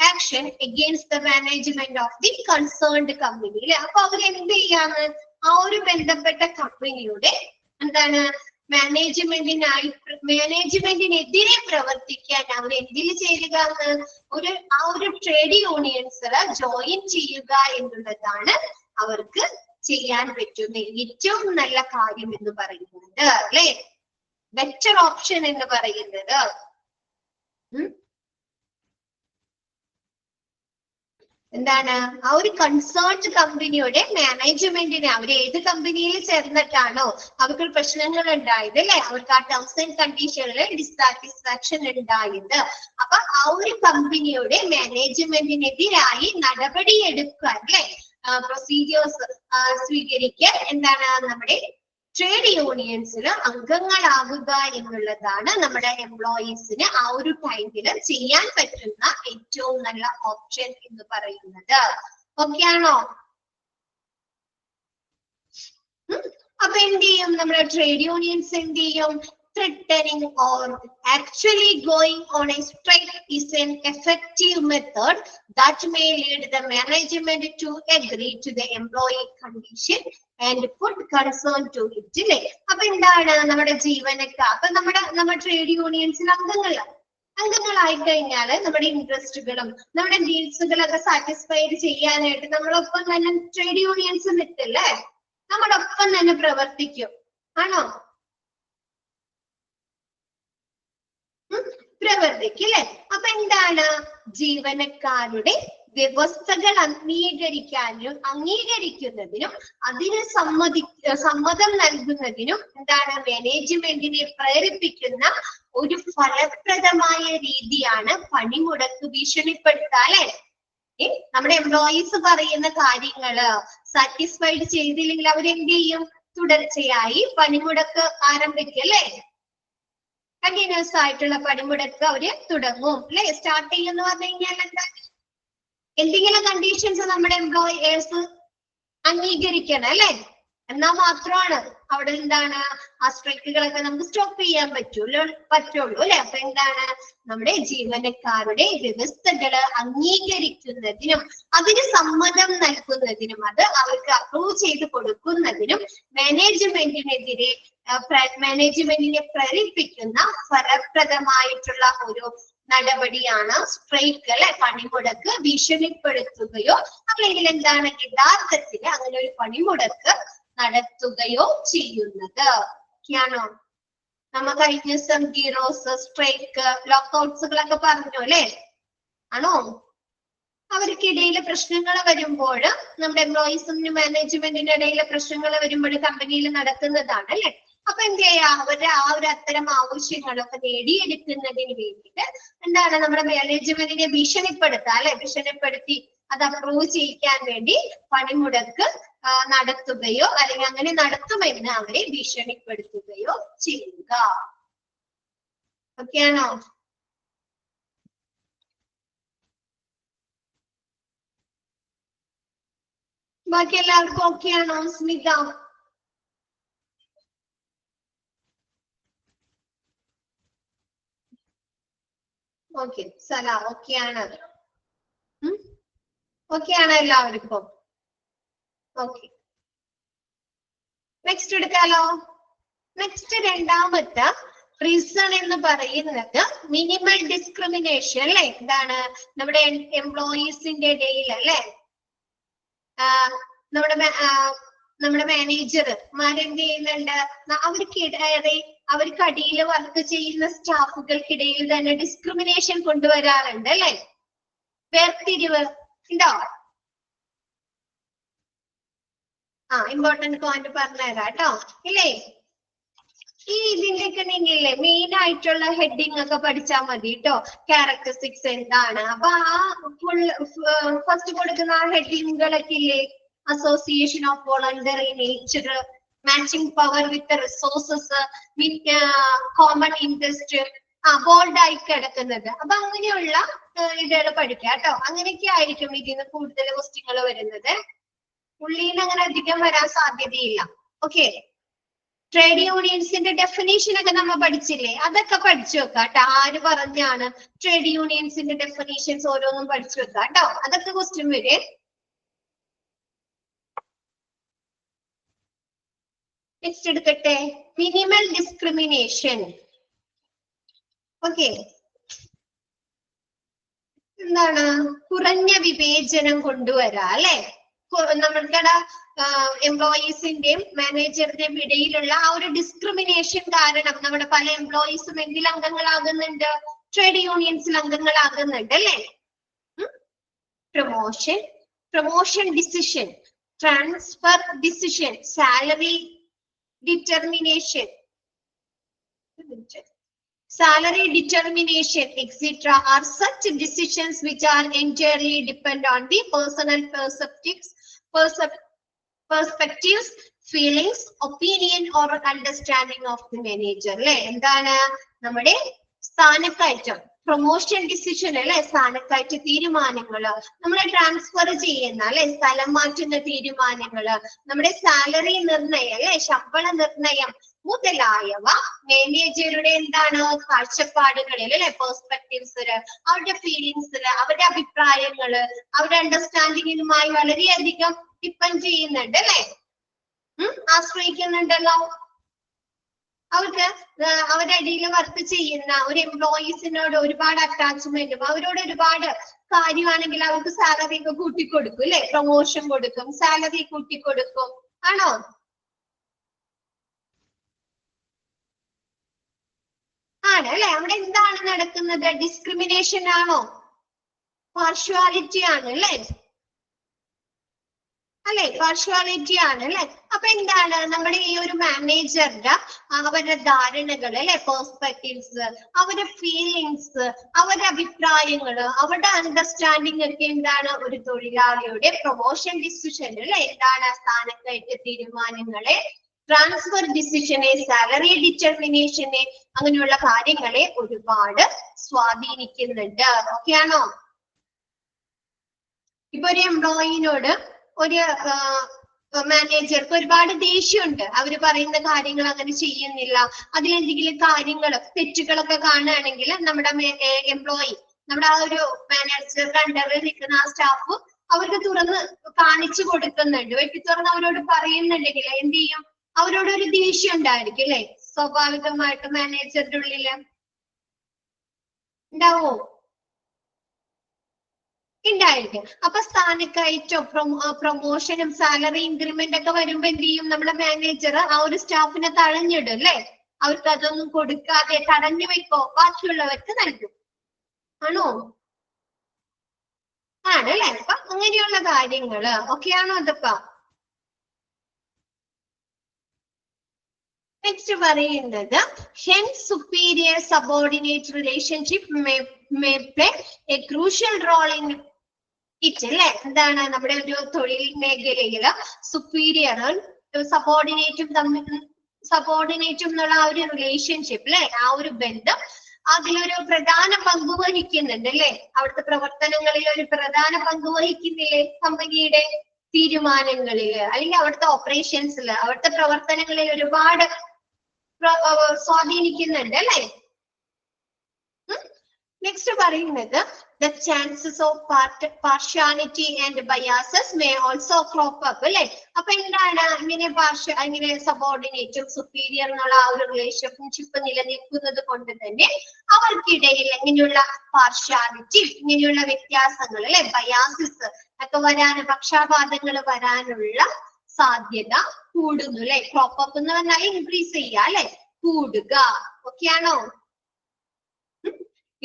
action against the management of the concerned company. അപ്പൊ അവർ എന്ത് ചെയ്യാണ്, ആ ഒരു ബന്ധപ്പെട്ട കമ്പനിയുടെ എന്താണ് മാനേജ്മെന്റിനെതിരെ പ്രവർത്തിക്കാൻ അവർ എന്തിൽ ചേരുക, ആ ഒരു ട്രേഡ് യൂണിയൻസിൽ ജോയിൻ ചെയ്യുക എന്നുള്ളതാണ് അവർക്ക് ചെയ്യാൻ പറ്റുന്ന ഏറ്റവും നല്ല കാര്യം എന്ന് പറയുന്നത് അല്ലെ, ബെറ്റർ ഓപ്ഷൻ എന്ന് പറയുന്നത്. എന്താണ്, ആ ഒരു കൺസേൺഡ് കമ്പനിയുടെ മാനേജ്മെന്റിനെ, അവർ ഏത് കമ്പനിയിൽ ചേർന്നിട്ടാണോ അവർക്ക് പ്രശ്നങ്ങൾ ഉണ്ടായത് അല്ലെ, അവർക്ക് ആ ടേംസ് ആൻഡ് കണ്ടീഷനിൽ ഡിസാറ്റിസ്ഫാക്ഷൻ ഉണ്ടായത്, അപ്പൊ ആ ഒരു കമ്പനിയുടെ മാനേജ്മെന്റിനെതിരായി നടപടിയെടുക്കാൻ അല്ലെ, പ്രൊസീജിയേഴ്സ് സ്വീകരിക്കാൻ എന്താണ് നമ്മുടെ ട്രേഡ് യൂണിയൻസിൽ അംഗങ്ങളാകുക എന്നുള്ളതാണ് നമ്മുടെ എംപ്ലോയീസിന് ആ ഒരു ടൈമിൽ ചെയ്യാൻ പറ്റുന്ന ഏറ്റവും നല്ല ഓപ്ഷൻ എന്ന് പറയുന്നത്. ഓക്കെ ആണോ? അപ്പൊ എന്ത് ചെയ്യും നമ്മുടെ ട്രേഡ് യൂണിയൻസ്, എന്ത് ചെയ്യും, threatening or actually going on a strike is an effective method that may lead the management to agree to the employee condition and put concern to it. അപ്പൊ എന്താണ് നമ്മുടെ ജീവനക്കാർ, അപ്പൊ നമ്മുടെ ട്രേഡ് യൂണിയൻസിൽ അംഗങ്ങളായി കഴിഞ്ഞാൽ നമ്മുടെ ഇൻട്രസ്റ്റുകളും നമ്മുടെ നീഡ്സുകളൊക്കെ സാറ്റിസ്ഫൈഡ് ചെയ്യാനായിട്ട് നമ്മളൊപ്പം തന്നെ ട്രേഡ് യൂണിയൻസ് നിൽക്കില്ലേ, നമ്മുടെ ഒപ്പം തന്നെ പ്രവർത്തിക്കും. ആണോ? പ്രവർത്തിക്കില്ലേ. അപ്പൊ എന്താണ്, ജീവനക്കാരുടെ വ്യവസ്ഥകൾ അംഗീകരിക്കുന്നതിനും അതിന് സമ്മതം നൽകുന്നതിനും എന്താണ് മാനേജ്മെന്റിനെ പ്രേരിപ്പിക്കുന്ന ഒരു ഫലപ്രദമായ രീതിയാണ് പണിമുടക്ക് ഭീഷണിപ്പെടുത്താല്ലേ. നമ്മുടെ എംപ്ലോയീസ് പറയുന്ന കാര്യങ്ങള് സാറ്റിസ്ഫൈഡ് ചെയ്തില്ലെങ്കിൽ അവരെന്ത് ചെയ്യും, തുടർച്ചയായി പണിമുടക്ക് ആരംഭിക്കല്ലേ, കണ്ടിന്യൂസ് ആയിട്ടുള്ള പണിമുടക്ക് അവര് തുടങ്ങും അല്ലെ. സ്റ്റാർട്ട് ചെയ്യുന്ന പറഞ്ഞു കഴിഞ്ഞാൽ എന്താ, എന്തെങ്കിലും കണ്ടീഷൻസ് നമ്മുടെ എംപ്ലോയേഴ്സ് അംഗീകരിക്കണം അല്ലെ, എന്നാൽ മാത്രമാണ് അവിടെ എന്താണ് ആ സ്ട്രൈക്കുകളൊക്കെ നമുക്ക് സ്റ്റോപ്പ് ചെയ്യാൻ പറ്റുള്ളൂ അല്ലെ. അപ്പൊ എന്താണ്, നമ്മുടെ ജീവനക്കാരുടെ വ്യവസ്ഥകള് അംഗീകരിക്കുന്നതിനും അതിന് സമ്മതം നൽകുന്നതിനും അത് അവർക്ക് അപ്രൂവ് ചെയ്ത് കൊടുക്കുന്നതിനും മാനേജ്മെന്റിനെ പ്രേരിപ്പിക്കുന്ന ഫലപ്രദമായിട്ടുള്ള ഒരു നടപടിയാണ് സ്ട്രൈക്ക് അല്ലെ, പണിമുടക്ക് ഭീഷണിപ്പെടുത്തുകയോ അല്ലെങ്കിൽ എന്താണ് യഥാർത്ഥത്തിൽ അങ്ങനെ ഒരു പണിമുടക്ക് നടത്തുകയോ ചെയ്യുന്നത്. ഒക്കെയാണോ? നമ്മ കഴിഞ്ഞ ദിവസം ഗീറോസ്, സ്ട്രൈക്ക്, ലോക്കൗട്ട്സുകളൊക്കെ പറഞ്ഞു അല്ലെ. ആണോ? അവർക്കിടയിലെ പ്രശ്നങ്ങൾ വരുമ്പോൾ, നമ്മുടെ എംപ്ലോയീസിനും മാനേജ്മെന്റിന്റെ ഇടയിലെ പ്രശ്നങ്ങൾ വരുമ്പോൾ കമ്പനിയിൽ നടത്തുന്നതാണ് അല്ലെ. അപ്പൊ എന്ത് ചെയ്യാ, അവരുടെ ആ ഒരു അത്തരം ആവശ്യങ്ങളൊക്കെ നേടിയെടുക്കുന്നതിന് വേണ്ടിയിട്ട് എന്താണ് നമ്മുടെ മാനേജ്മെന്റിനെ ഭീഷണിപ്പെടുത്തി അത് അപ്രൂവ് ചെയ്യിക്കാൻ വേണ്ടി പണിമുടക്ക് നടത്തുകയോ അല്ലെങ്കിൽ അങ്ങനെ നടത്തുമെന്ന് അവരെ ഭീഷണിപ്പെടുത്തുകയോ ചെയ്യുക. ഓക്കെയാണോ? ബാക്കി എല്ലാവർക്കും ഓക്കെയാണോ? സ്മിത, ഓക്കെ. സല, ഓക്കെയാണ്? ഓക്കെയാണ് എല്ലാവർക്കും? ഓക്കെ, നെക്സ്റ്റ് എടുക്കാലോ. നെക്സ്റ്റ് രണ്ടാമത്തെ റീസൺ എന്ന് പറയുന്നത് മിനിമൽ ഡിസ്ക്രിമിനേഷൻ അല്ലെ. എന്താണ് നമ്മുടെ എംപ്ലോയീസിന്റെ ഇടയിൽ അല്ലെ നമ്മുടെ മാനേജർമാരെന്ത് ചെയ്യുന്നുണ്ട്, അവർക്ക് അടിയിൽ വർക്ക് ചെയ്യുന്ന സ്റ്റാഫുകൾക്കിടയിൽ തന്നെ ഡിസ്ക്രിമിനേഷൻ കൊണ്ടുവരാറുണ്ട് അല്ലെ. വേർതിരിവ് ഉണ്ടോ? ഇമ്പോർട്ടന്റ് പോയിന്റ് പറഞ്ഞുതരാം കേട്ടോ. ഇല്ലേ, ഈ ഇതിന്റെയൊക്കെ നിങ്ങളില്ലേ മെയിൻ ആയിട്ടുള്ള ഹെഡിങ് ഒക്കെ പഠിച്ചാൽ മതി കേട്ടോ. ക്യാരക്ടറിസ്റ്റിക്സ് എന്താണ്, അപ്പൊ ആ ഫുൾ ഫസ്റ്റ് കൊടുക്കുന്ന ആ ഹെഡിങ്ങുകളൊക്കെ ഇല്ലേ, association of voluntary nature, matching power with resources, common interest, bold ആയി കിടക്കുന്നത്. അപ്പൊ അങ്ങനെയുള്ള ഇതുകൾ പഠിക്കാം കേട്ടോ. അങ്ങനെയൊക്കെ ആയിരിക്കും ഇതിന് കൂടുതൽ ക്വസ്റ്റ്യങ്ങൾ വരുന്നത്. ഉള്ളിൽ അങ്ങനെ അധികം വരാൻ സാധ്യതയില്ല. ഓക്കെ, ട്രേഡ് യൂണിയൻസിന്റെ ഡെഫിനേഷൻ ഒക്കെ നമ്മൾ പഠിച്ചില്ലേ, അതൊക്കെ പഠിച്ചു വെക്കാം കേട്ടോ. ആര് പറഞ്ഞാണ് ട്രേഡ് യൂണിയൻസിന്റെ ഡെഫിനേഷൻസ് ഓരോന്നും പഠിച്ചു വെക്കാം കേട്ടോ. അതൊക്കെ ക്വസ്റ്റ്യൻ വരെ. നെക്സ്റ്റ് എടുക്കട്ടെ, മിനിമൽ ഡിസ്ക്രിമിനേഷൻ. ഓക്കെ, എന്താണ് കുറഞ്ഞ വിവേചനം കൊണ്ടുവരാ അല്ലെ. നമ്മൾക്കടെ എംപ്ലോയീസിന്റെയും മാനേജറിന്റെയും ഇടയിലുള്ള ആ ഒരു ഡിസ്ക്രിമിനേഷൻ കാരണം നമ്മുടെ പല എംപ്ലോയീസും എന്തിൽ അംഗങ്ങളാകുന്നുണ്ട്, ട്രേഡ് യൂണിയൻസിൽ അംഗങ്ങളാകുന്നുണ്ട് അല്ലെ. Promotion decision, transfer decision, salary determination, etc. are such decisions which are entirely depend on the personal perspectives, feelings, opinion or understanding of the manager. അല്ലെ, എന്താണ് നമ്മുടെ സ്ഥാനക്കയറ്റം, പ്രൊമോഷൻ ഡിസിഷൻ അല്ലെ, സ്ഥാനക്കയറ്റ തീരുമാനങ്ങള്, നമ്മളെ ട്രാൻസ്ഫർ ചെയ്യുന്ന അല്ലെ, സ്ഥലം മാറ്റുന്ന തീരുമാനങ്ങള്, നമ്മുടെ സാലറി നിർണയം അല്ലെ, ശമ്പള നിർണയം മുതലായവ മാനേജറുടെ എന്താണ് കാഴ്ചപ്പാടുകളിൽ അല്ലെ, പെർസ്പെക്ടീവ്സില്, അവരുടെ ഫീലിങ്സില്, അവരുടെ അഭിപ്രായങ്ങള്, അവരുടെ അണ്ടർസ്റ്റാൻഡിങ്ങിനുമായി വളരെയധികം ഡിപ്പെൻഡ് ചെയ്യുന്നുണ്ട് അല്ലെ, ആശ്രയിക്കുന്നുണ്ടല്ലോ. അവർക്ക് അവരുടെ ഇടയിൽ വർക്ക് ചെയ്യുന്ന ഒരു എംപ്ലോയീസിനോട് ഒരുപാട് അറ്റാച്ച്മെന്റും അവരോട് ഒരുപാട് കാര്യമാണെങ്കിൽ അവർക്ക് സാലറി ഒക്കെ കൂട്ടിക്കൊടുക്കും അല്ലെ, പ്രൊമോഷൻ കൊടുക്കും, സാലറി കൂട്ടിക്കൊടുക്കും. ആണോ? ആണ് അല്ലെ. അവിടെ എന്താണ് നടക്കുന്നത്? ഡിസ്ക്രിമിനേഷൻ ആണോ? പാർഷ്വാലിറ്റി ആണ് അല്ലെ, പാർഷ്വാലിറ്റി ആണ് അല്ലെ. അപ്പൊ എന്താണ് നമ്മുടെ ഈ ഒരു മാനേജറുടെ അവരുടെ ധാരണകൾ അല്ലെ, പെർസ്പെക്ടീവ്സ്, അവരുടെ ഫീലിങ്സ്, അവരുടെ അഭിപ്രായങ്ങള്, അവരുടെ അണ്ടർസ്റ്റാൻഡിങ് ഒക്കെ എന്താണ് ഒരു തൊഴിലാളിയുടെ പ്രൊമോഷൻ ഡിസിഷൻ അല്ലെ, എന്താണ് സ്ഥാനക്കയറ്റ തീരുമാനങ്ങളെ, ട്രാൻസ്ഫർ ഡിസിഷനെ, സാലറി ഡിറ്റർമിനേഷനെ, അങ്ങനെയുള്ള കാര്യങ്ങളെ ഒരുപാട് സ്വാധീനിക്കുന്നുണ്ട്. ഓക്കെ ആണോ? ഇപ്പൊ ഒരു എംപ്ലോയിനോട് ഒരു മാനേജർക്ക് ഒരുപാട് ദേഷ്യമുണ്ട്, അവര് പറയുന്ന കാര്യങ്ങൾ അങ്ങനെ ചെയ്യുന്നില്ല, അതിലെന്തെങ്കിലും കാര്യങ്ങൾ തെറ്റുകളൊക്കെ കാണുകയാണെങ്കിൽ നമ്മുടെ എംപ്ലോയി, നമ്മുടെ ആ ഒരു മാനേജറുടെ അണ്ടറിൽ നിൽക്കുന്ന ആ സ്റ്റാഫ് അവർക്ക് തുറന്ന് കാണിച്ചു കൊടുക്കുന്നുണ്ട്, വെട്ടി തുറന്ന് അവരോട് പറയുന്നുണ്ടെങ്കിൽ എന്ത് ചെയ്യും? അവരോട് ഒരു ദേഷ്യം ഉണ്ടായിരിക്കും അല്ലെ, സ്വാഭാവികമായിട്ട് മാനേജറുടെ ഉള്ളില് ഉണ്ടാവോ? ഉണ്ടായിരിക്കും. അപ്പൊ സ്ഥാനക്കയറ്റം, പ്രൊമോഷനും സാലറി ഇൻക്രിമെന്റ് ഒക്കെ വരുമ്പോ എന്ത് ചെയ്യും? നമ്മുടെ മാനേജർ ആ ഒരു സ്റ്റാഫിനെ തഴഞ്ഞിടും അല്ലെ, അവർക്ക് അതൊന്നും കൊടുക്കാതെ തടഞ്ഞു വെക്കോ, ബാക്കിയുള്ളവർക്ക് നൽകും. ആണോ? ആണല്ലേ. അപ്പൊ അങ്ങനെയുള്ള കാര്യങ്ങള് ഓക്കെ ആണോ? അതിപ്പോ നെക്സ്റ്റ് പറയുന്നത് hence superior subordinate relationship may play a crucial role in it അല്ലെ. എന്താണ് നമ്മുടെ ഒരു തൊഴിൽ മേഖലയില് സുപ്പീരിയറും സബോർഡിനേറ്റും എന്നുള്ള ആ ഒരു റിലേഷൻഷിപ്പ് അല്ലെ, ആ ഒരു ബന്ധം അതിലൊരു പ്രധാന പങ്ക് വഹിക്കുന്നുണ്ട് അല്ലെ. അവിടുത്തെ പ്രവർത്തനങ്ങളിൽ ഒരു പ്രധാന പങ്ക് വഹിക്കുന്നില്ലേ, കമ്പനിയുടെ തീരുമാനങ്ങളില് അല്ലെങ്കിൽ അവിടുത്തെ ഓപ്പറേഷൻസില്, അവിടുത്തെ പ്രവർത്തനങ്ങളിൽ ഒരുപാട് സ്വാധീനിക്കുന്നുണ്ട് അല്ലെ. നെക്സ്റ്റ് പറയുന്നത് the chances of partiality and biases may also crop up അല്ലെ. അപ്പൊ എന്താണ് ഇങ്ങനെ സബോർഡിനേറ്റും സുപ്പീരിയർ എന്നുള്ള ആ ഒരു റിലേഷൻഷിപ്പ് നിലനിൽക്കുന്നത് കൊണ്ട് തന്നെ അവർക്കിടയിൽ ഇങ്ങനെയുള്ള പാർഷ്യാലിറ്റി, ഇങ്ങനെയുള്ള വ്യത്യാസങ്ങൾ അല്ലെ, ബയാസിസ് ഒക്കെ പക്ഷാപാതങ്ങൾ വരാനുള്ള സാധ്യത കൂടുന്നു അല്ലെ. ക്രോപ്പ് അപ്പ് എന്ന് പറഞ്ഞാൽ ഇൻക്രീസ് ചെയ്യുക അല്ലെ, കൂടുക. ഓക്കെയാണോ?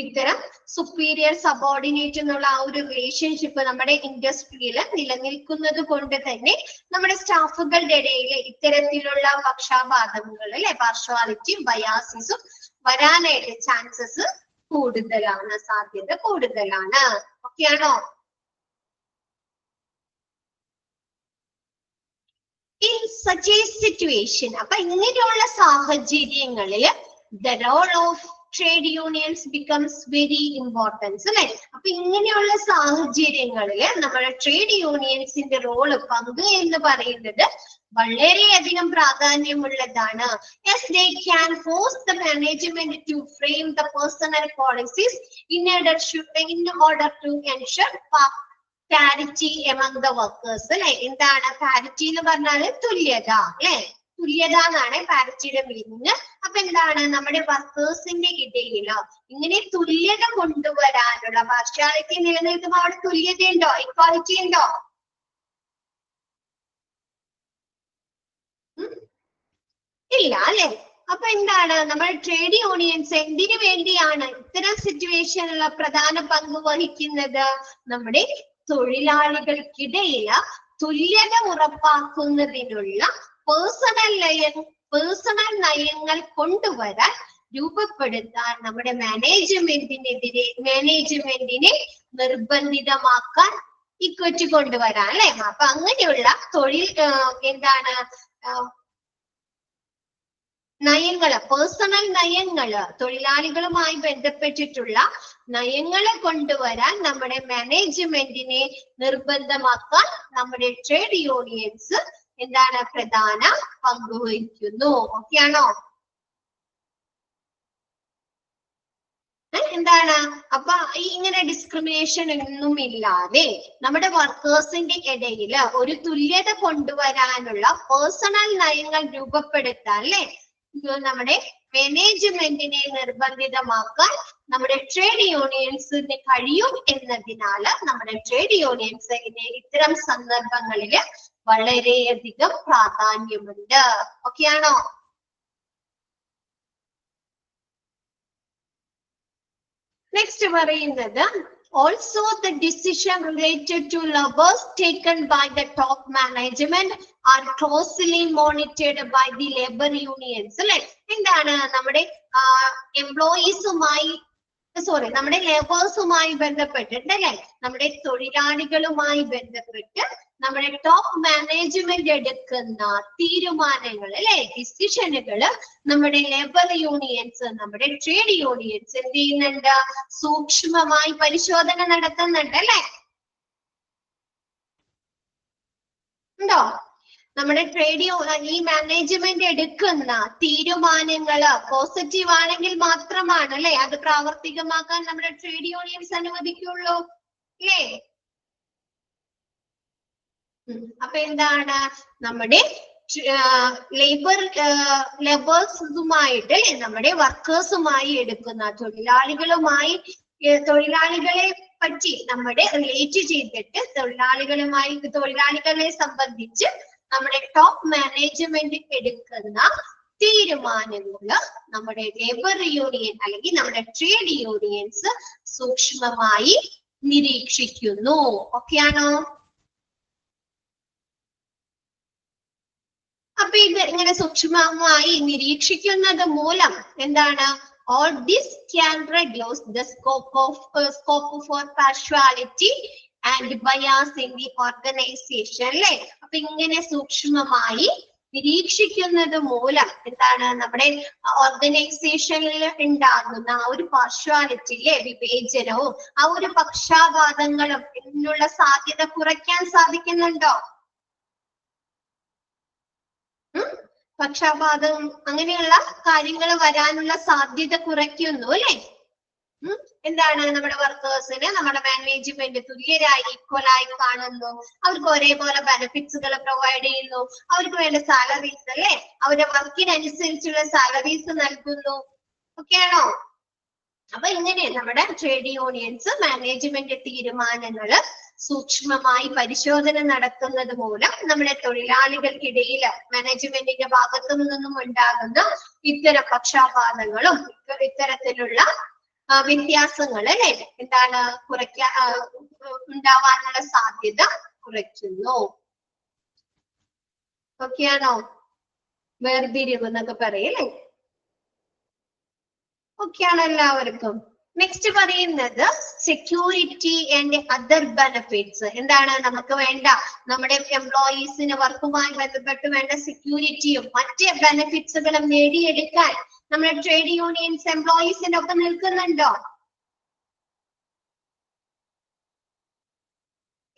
ഇത്തരം സുപ്പീരിയർ സബോർഡിനേറ്റ് എന്നുള്ള ആ ഒരു റിലേഷൻഷിപ്പ് നമ്മുടെ ഇൻഡസ്ട്രിയിൽ നിലനിൽക്കുന്നത് കൊണ്ട് തന്നെ നമ്മുടെ സ്റ്റാഫുകളുടെ ഇടയിൽ ഇത്തരത്തിലുള്ള പക്ഷാപാതങ്ങൾ അല്ലെ, പാർഷ്വാലിറ്റിയും ബയാസിസും വരാനായിട്ട് ചാൻസസ് കൂടുതലാണ്, സാധ്യത കൂടുതലാണ്. ഓക്കെയാണോ? In such a situation, അപ്പൊ ഇങ്ങനെയുള്ള സാഹചര്യങ്ങളിൽ the role of trade unions becomes very important അല്ലെ. അപ്പൊ ഇങ്ങനെയുള്ള സാഹചര്യങ്ങളിൽ നമ്മുടെ ട്രേഡ് യൂണിയൻസിന്റെ റോള്, പങ്ക് എന്ന് പറയുന്നത് വളരെയധികം പ്രാധാന്യമുള്ളതാണ്. Yes, they can force the management to frame the personal policies in order to ensure parity among the workers അല്ലെ. എന്താണ് പാരിറ്റി എന്ന് പറഞ്ഞാൽ? തുല്യത അല്ലെ. തുല്യത എന്നാണ് പാരിറ്റിയുടെ മീനിങ്. അപ്പൊ എന്താണ്, നമ്മുടെ വർക്കേഴ്സിന്റെ ഇടയിൽ ഇങ്ങനെ തുല്യത കൊണ്ടുവരാനുള്ള, പാർഷ്യാലിറ്റി നിലനിൽക്കുമ്പോൾ അവിടെ തുല്യത ഉണ്ടോ, ഇക്വാലിറ്റി ഉണ്ടോ? ഇല്ല അല്ലെ. അപ്പൊ എന്താണ്, നമ്മൾ ട്രേഡ് യൂണിയൻസ് എന്തിനു വേണ്ടിയാണ് ഇത്തരം സിറ്റുവേഷനിലുള്ള പ്രധാന പങ്ക് വഹിക്കുന്നത്? നമ്മുടെ തൊഴിലാളികൾക്കിടയിൽ തുല്യത ഉറപ്പാക്കുന്നതിനുള്ള പേഴ്സണൽ നയങ്ങൾ കൊണ്ടുവരാൻ, രൂപപ്പെടുത്താൻ, നമ്മുടെ മാനേജ്മെന്റിനെ നിർബന്ധിതമാക്കാൻ, ഇക്വറ്റി കൊണ്ടുവരാൻ അല്ലെ. അപ്പൊ അങ്ങനെയുള്ള എന്താണ് നയങ്ങള്, പേഴ്സണൽ നയങ്ങള്, തൊഴിലാളികളുമായി ബന്ധപ്പെട്ടിട്ടുള്ള നയങ്ങളെ കൊണ്ടുവരാൻ നമ്മുടെ മാനേജ്മെന്റിനെ നിർബന്ധമാക്കാൻ നമ്മുടെ ട്രേഡ് യൂണിയൻസ് എന്താണ്, പ്രധാന പങ്ക് വഹിക്കുന്നു. ഓക്കെയാണോ? എന്താണ്, അപ്പൊ ഇങ്ങനെ ഡിസ്ക്രിമിനേഷൻ ഒന്നും ഇല്ലാതെ നമ്മുടെ വർക്കേഴ്സിന്റെ ഇടയിൽ ഒരു തുല്യത കൊണ്ടുവരാനുള്ള പേഴ്സണൽ നയങ്ങൾ രൂപപ്പെടുത്താൻ അല്ലെ, നമ്മുടെ മാനേജ്മെന്റിനെ നിർബന്ധിതമാക്കാൻ നമ്മുടെ ട്രേഡ് യൂണിയൻസിന് കഴിയും എന്നതിനാൽ നമ്മുടെ ട്രേഡ് യൂണിയൻസിന് ഇത്തരം സന്ദർഭങ്ങളിൽ വളരെയധികം പ്രാധാന്യമുണ്ട്. ഓക്കെയാണോ? നെക്സ്റ്റ് പറയുന്നത് also the decision related to labours taken by the top management are closely monitored by the labor unions അല്ലെ. എന്താണ്, നമ്മുടെ നമ്മുടെ ലേബേഴ്സുമായി ബന്ധപ്പെട്ടിട്ട് അല്ലെ, നമ്മുടെ തൊഴിലാളികളുമായി ബന്ധപ്പെട്ട് നമ്മുടെ ടോപ്പ് മാനേജ്മെന്റ് എടുക്കുന്ന തീരുമാനങ്ങൾ അല്ലെ, ഡിസിഷനുകള് നമ്മുടെ ലേബർ യൂണിയൻസ്, നമ്മുടെ ട്രേഡ് യൂണിയൻസ് എന്ത് ചെയ്യുന്നുണ്ട്? സൂക്ഷ്മമായി പരിശോധന നടത്തുന്നുണ്ട് അല്ലെ. ഉണ്ടോ? നമ്മുടെ ഈ മാനേജ്മെന്റ് എടുക്കുന്ന തീരുമാനങ്ങള് പോസിറ്റീവ് ആണെങ്കിൽ മാത്രമാണ് അല്ലെ അത് പ്രാവർത്തികമാക്കാൻ നമ്മുടെ ട്രേഡ് യൂണിയൻസ് അനുവദിക്കുള്ളൂ അല്ലേ. അപ്പൊ എന്താണ്, നമ്മുടെ ലേബേഴ്സുമായിട്ട് അല്ലെ, നമ്മുടെ വർക്കേഴ്സുമായി എടുക്കുന്ന തൊഴിലാളികളെ പറ്റി നമ്മുടെ റിലേറ്റ് ചെയ്തിട്ട് തൊഴിലാളികളെ സംബന്ധിച്ച് നമ്മുടെ ടോപ്പ് മാനേജ്മെന്റ് എടുക്കുന്ന തീരുമാനങ്ങള് നമ്മുടെ ലേബർ യൂണിയൻ അല്ലെങ്കിൽ നമ്മുടെ ട്രേഡ് യൂണിയൻസ് സൂക്ഷ്മമായി നിരീക്ഷിക്കുന്നു. ഓക്കെയാണോ? അപ്പൊ ഇത് ഇങ്ങനെ സൂക്ഷ്മമായി നിരീക്ഷിക്കുന്നത് മൂലം എന്താണ്, all this can reduce the scope for partiality and bias in the organization അല്ലെ. അപ്പൊ ഇങ്ങനെ സൂക്ഷ്മമായി നിരീക്ഷിക്കുന്നത് മൂലം എന്താണ്, നമ്മുടെ ഓർഗനൈസേഷനിൽ ഉണ്ടാകുന്ന ആ ഒരു പാർഷ്വാലിറ്റിയിലെ വിവേചനവും ആ ഒരു പക്ഷാപാതങ്ങളും ഇതിനുള്ള സാധ്യത കുറയ്ക്കാൻ സാധിക്കുന്നുണ്ടോ? പക്ഷാപാതം അങ്ങനെയുള്ള കാര്യങ്ങൾ വരാനുള്ള സാധ്യത കുറയ്ക്കുന്നു അല്ലെ. എന്താണ് നമ്മുടെ വർക്കേഴ്സിന് നമ്മുടെ മാനേജ്മെന്റ് തുല്യരായി ഈക്വലായി കാണുന്നു, അവർക്ക് ഒരേപോലെ ബെനിഫിറ്റ്സുകൾ പ്രൊവൈഡ് ചെയ്യുന്നു, അവർക്ക് വേണ്ട സാലറീസ് അല്ലെ അവരുടെ വർക്കിനനുസരിച്ചുള്ള സാലറീസ് നൽകുന്നു. ഓക്കെയാണോ? അപ്പൊ ഇങ്ങനെ നമ്മുടെ ട്രേഡ് യൂണിയൻസ് മാനേജ്മെന്റ് തീരുമാനങ്ങള് സൂക്ഷ്മമായി പരിശോധന നടത്തുന്നത് മൂലം നമ്മുടെ തൊഴിലാളികൾക്കിടയിൽ മാനേജ്മെന്റിന്റെ ഭാഗത്തു നിന്നും ഉണ്ടാകുന്ന ഇത്തരം പക്ഷാപാതങ്ങളും ഇത്തരത്തിലുള്ള വ്യത്യാസങ്ങൾ അല്ലെ എന്താണ് ഉണ്ടാവാനുള്ള സാധ്യത കുറയ്ക്കുന്നു. ഓക്കെയാണോ? വേർതിരിവ് എന്നൊക്കെ പറയല്ലേ? ഓക്കെയാണോ എല്ലാവർക്കും? നെക്സ്റ്റ് പറയുന്നത് സെക്യൂരിറ്റി ആൻഡ് അതർ ബെനിഫിറ്റ്സ്. എന്താണ് നമുക്ക് വേണ്ട നമ്മുടെ എംപ്ലോയീസിന് വർക്കുമായി ബന്ധപ്പെട്ട് വേണ്ട സെക്യൂരിറ്റിയും മറ്റ് ബെനിഫിറ്റ്സുകളും നേടിയെടുക്കാൻ നമ്മുടെ ട്രേഡ് യൂണിയൻസ് എംപ്ലോയീസിനൊപ്പം നിൽക്കുന്നുണ്ടോ?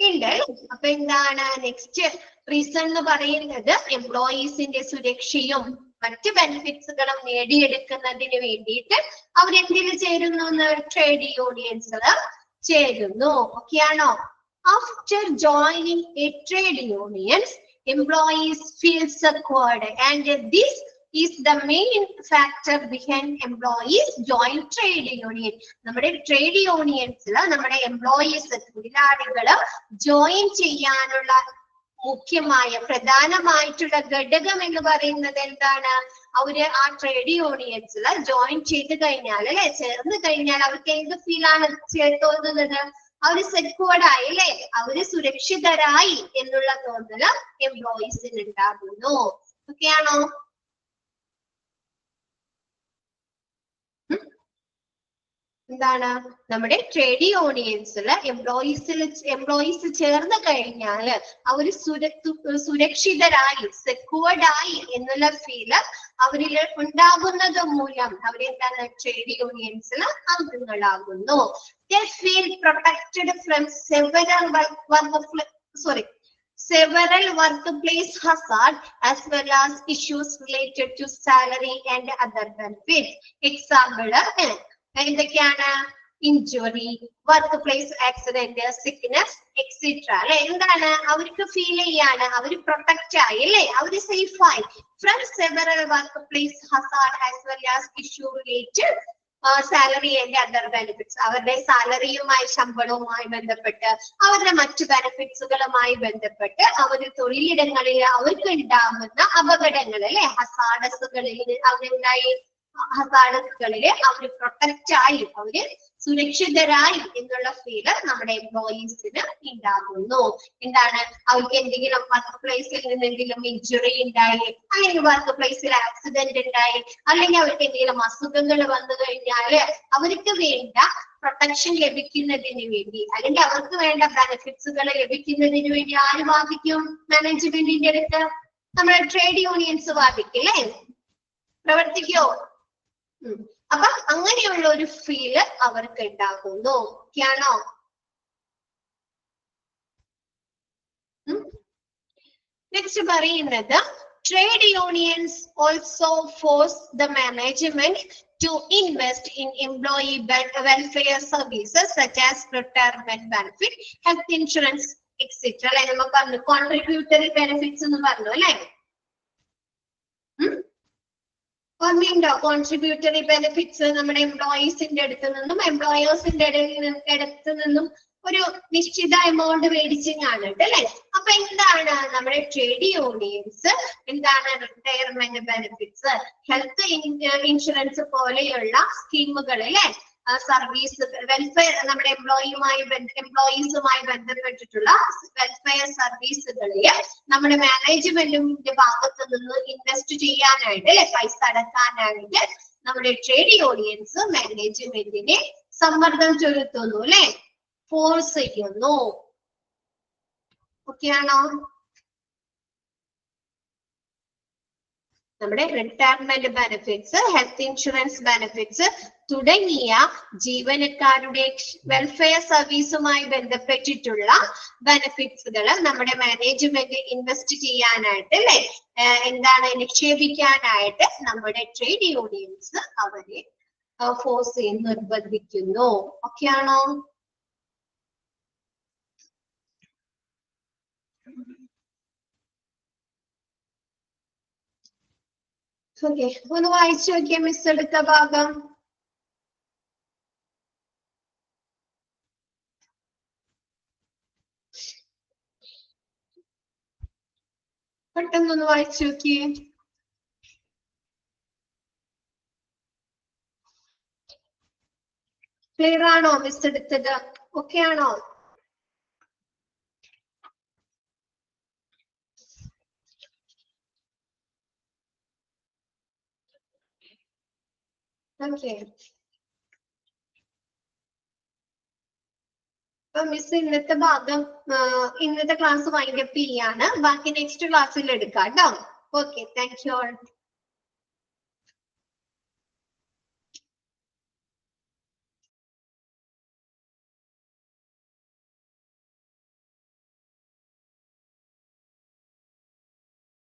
ഉണ്ട്. അപ്പൊ എന്താണ് നെക്സ്റ്റ് റീസൺ എന്ന് പറയുന്നത് എംപ്ലോയീസിന്റെ സുരക്ഷയും മറ്റ് ബെനിഫിറ്റ്സുകളും നേടിയെടുക്കുന്നതിന് വേണ്ടിയിട്ട് അവരെന്തിൽ ചേരുന്നു? ട്രേഡ് യൂണിയൻസിൽ ചേരുന്നു. ഓക്കെയാണോ? After joining a trade unions employees feel secured and this is the main factor behind employees join trade union. നമ്മുടെ ട്രേഡ് യൂണിയൻസിൽ നമ്മുടെ എംപ്ലോയീസ് തൊഴിലാളികള് ജോയിൻ ചെയ്യാനുള്ള മുഖ്യമായ പ്രധാനമായിട്ടുള്ള ഘടകം എന്ന് പറയുന്നത് എന്താണ്? അവര് ആ ട്രേഡ് യൂണിയൻസിൽ ജോയിൻ ചെയ്ത് കഴിഞ്ഞാൽ അല്ലെ ചേർന്ന് കഴിഞ്ഞാൽ അവർക്ക് എന്ത് ഫീൽ ആണ് തോന്നുന്നത്? അവര് സെക്യൂർഡ് ആയി അല്ലെ അവര് സുരക്ഷിതരായി എന്നുള്ള തോന്നല് എംപ്ലോയീസിന് ഉണ്ടാകുന്നു. ഓക്കെയാണോ? എന്താണ് നമ്മുടെ ട്രേഡ് യൂണിയൻസിൽ എംപ്ലോയീസ് ചേർന്ന് കഴിഞ്ഞാൽ അവര് സുരക്ഷിതരായി സെക്യൂർഡായി എന്നുള്ള ഫീല് അവരിൽ ഉണ്ടാകുന്നത് മൂലം അവരെന്താണ് trade യൂണിയൻസിൽ അംഗങ്ങളാകുന്നു. They feel protected from several workplace hazard as well as issues related to salary and other benefits. Example എന്തൊക്കെയാണ്? Injury, work place accident, sickness etcetera അല്ലെ എന്താണ് അവർക്ക് ഫീൽ ചെയ്യാണ് അവര് പ്രൊട്ടക്റ്റ് ആയി അല്ലെ അവര് സേഫ് ആയി from several work place Hazard as well as issue related salary and other benefits. അവരുടെ സാലറിയുമായി ശമ്പളവുമായി ബന്ധപ്പെട്ട് അവരുടെ മറ്റു ബെനിഫിറ്റ്സുകളുമായി ബന്ധപ്പെട്ട് അവര് തൊഴിലിടങ്ങളിൽ അവർക്ക് ഉണ്ടാകുന്ന അപകടങ്ങൾ അല്ലെ ഹസാർഡസുകളിൽ അവരുണ്ടായി ഹസാർഡസുകളില് അവര് പ്രൊട്ടക്റ്റ് ആയി അവര് സുരക്ഷിതരായി എന്നുള്ള ഫീല് നമ്മുടെ എംപ്ലോയീസിന് ഉണ്ടാകുന്നു. എന്താണ് അവർക്ക് എന്തെങ്കിലും വർക്ക് പ്ലേസിൽ നിന്ന് എന്തെങ്കിലും ഇഞ്ചുറി ഉണ്ടായി അല്ലെങ്കിൽ വർക്ക് പ്ലേസിൽ ആക്സിഡന്റ് ഉണ്ടായി അല്ലെങ്കിൽ അവർക്ക് എന്തെങ്കിലും അസുഖങ്ങൾ വന്നു കഴിഞ്ഞാല് അവർക്ക് വേണ്ട പ്രൊട്ടക്ഷൻ ലഭിക്കുന്നതിന് വേണ്ടി അല്ലെങ്കിൽ അവർക്ക് വേണ്ട ബെനിഫിറ്റ്സുകൾ ലഭിക്കുന്നതിന് വേണ്ടി ആര് വാദിക്കും? മാനേജ്മെന്റിന്റെ അടുത്ത് നമ്മുടെ ട്രേഡ് യൂണിയൻസ് വാദിക്കില്ലേ? പ്രവർത്തിക്കോ? അപ്പൊ അങ്ങനെയുള്ള ഒരു ഫീല് അവർക്ക് ഉണ്ടാകുന്നു. ഓക്കെയാണോ? നെക്സ്റ്റ് പറയുന്നത് trade unions also force the management to invest in employee welfare services such as retirement benefit, health insurance, etc. അല്ലെ നമ്മൾ പറഞ്ഞു കോൺട്രിബ്യൂട്ടറി ബെനിഫിറ്റ്സ് എന്ന് പറഞ്ഞു അല്ലെ? ഓർമ്മയുണ്ടോ? കോൺട്രിബ്യൂട്ടറി ബെനിഫിറ്റ്സ് നമ്മുടെ എംപ്ലോയീസിന്റെ അടുത്ത് നിന്നും എംപ്ലോയേഴ്സിന്റെ അടുത്ത് നിന്നും ഒരു നിശ്ചിത എമൗണ്ട് മേടിച്ചിങ്ങാണ് അല്ലെ? അപ്പൊ എന്താണ് നമ്മുടെ ട്രേഡ് യൂണിയൻസ് എന്താണ് റിട്ടയർമെന്റ് ബെനിഫിറ്റ്സ്, ഹെൽത്ത് ഇൻഷുറൻസ് പോലെയുള്ള സ്കീമുകൾ അല്ലെ സർവീസ് വെൽഫെയർ നമ്മുടെ എംപ്ലോയീസുമായി ബന്ധപ്പെട്ടിട്ടുള്ള വെൽഫെയർ സർവീസുകളിൽ നമ്മുടെ മാനേജ്മെന്റിന്റെ ഭാഗത്ത് നിന്ന് ഇൻവെസ്റ്റ് ചെയ്യാനായിട്ട് അല്ലെ പൈസ അടക്കാനായിട്ട് നമ്മുടെ ട്രേഡ് യൂണിയൻസ് മാനേജ്മെന്റിനെ സമ്മർദ്ദം ചെലുത്തുന്നു അല്ലെ ഫോഴ്സ് ചെയ്യുന്നു. ഓക്കെയാണോ? നമ്മുടെ retirement benefits, health insurance benefits തുടങ്ങിയ ജീവനക്കാരുടെ വെൽഫെയർ സർവീസുമായി ബന്ധപ്പെട്ടിട്ടുള്ള ബെനിഫിറ്റ്സുകൾ നമ്മുടെ മാനേജ്മെന്റ് ഇൻവെസ്റ്റ് ചെയ്യാനായിട്ട് അല്ലെ എന്താണ് നിക്ഷേപിക്കാനായിട്ട് നമ്മുടെ ട്രേഡ് യൂണിയൻസ് അവരെ ഫോഴ്സ് ചെയ്ത് നിർബന്ധിക്കുന്നു. ഓക്കെ ആണോ? ഓക്കെ, ഒന്ന് വായിച്ചു നോക്കിയ മിസ് എടുത്ത ഭാഗം. പെട്ടെന്നൊന്ന് വായിച്ചു നോക്കിയേ. ക്ലിയർ ആണോ മിസ് എടുത്തത്? ഓക്കെ ആണോ? ഓക്കെ, അപ്പൊ മിസ് ഇന്നത്തെ ഭാഗം ഇന്നത്തെ ക്ലാസ് വൈൻഡപ്പ് ചെയ്യാണ്. ബാക്കി നെക്സ്റ്റ് ക്ലാസ്സിൽ എടുക്കാം കേട്ടോ. Okay, thank you all.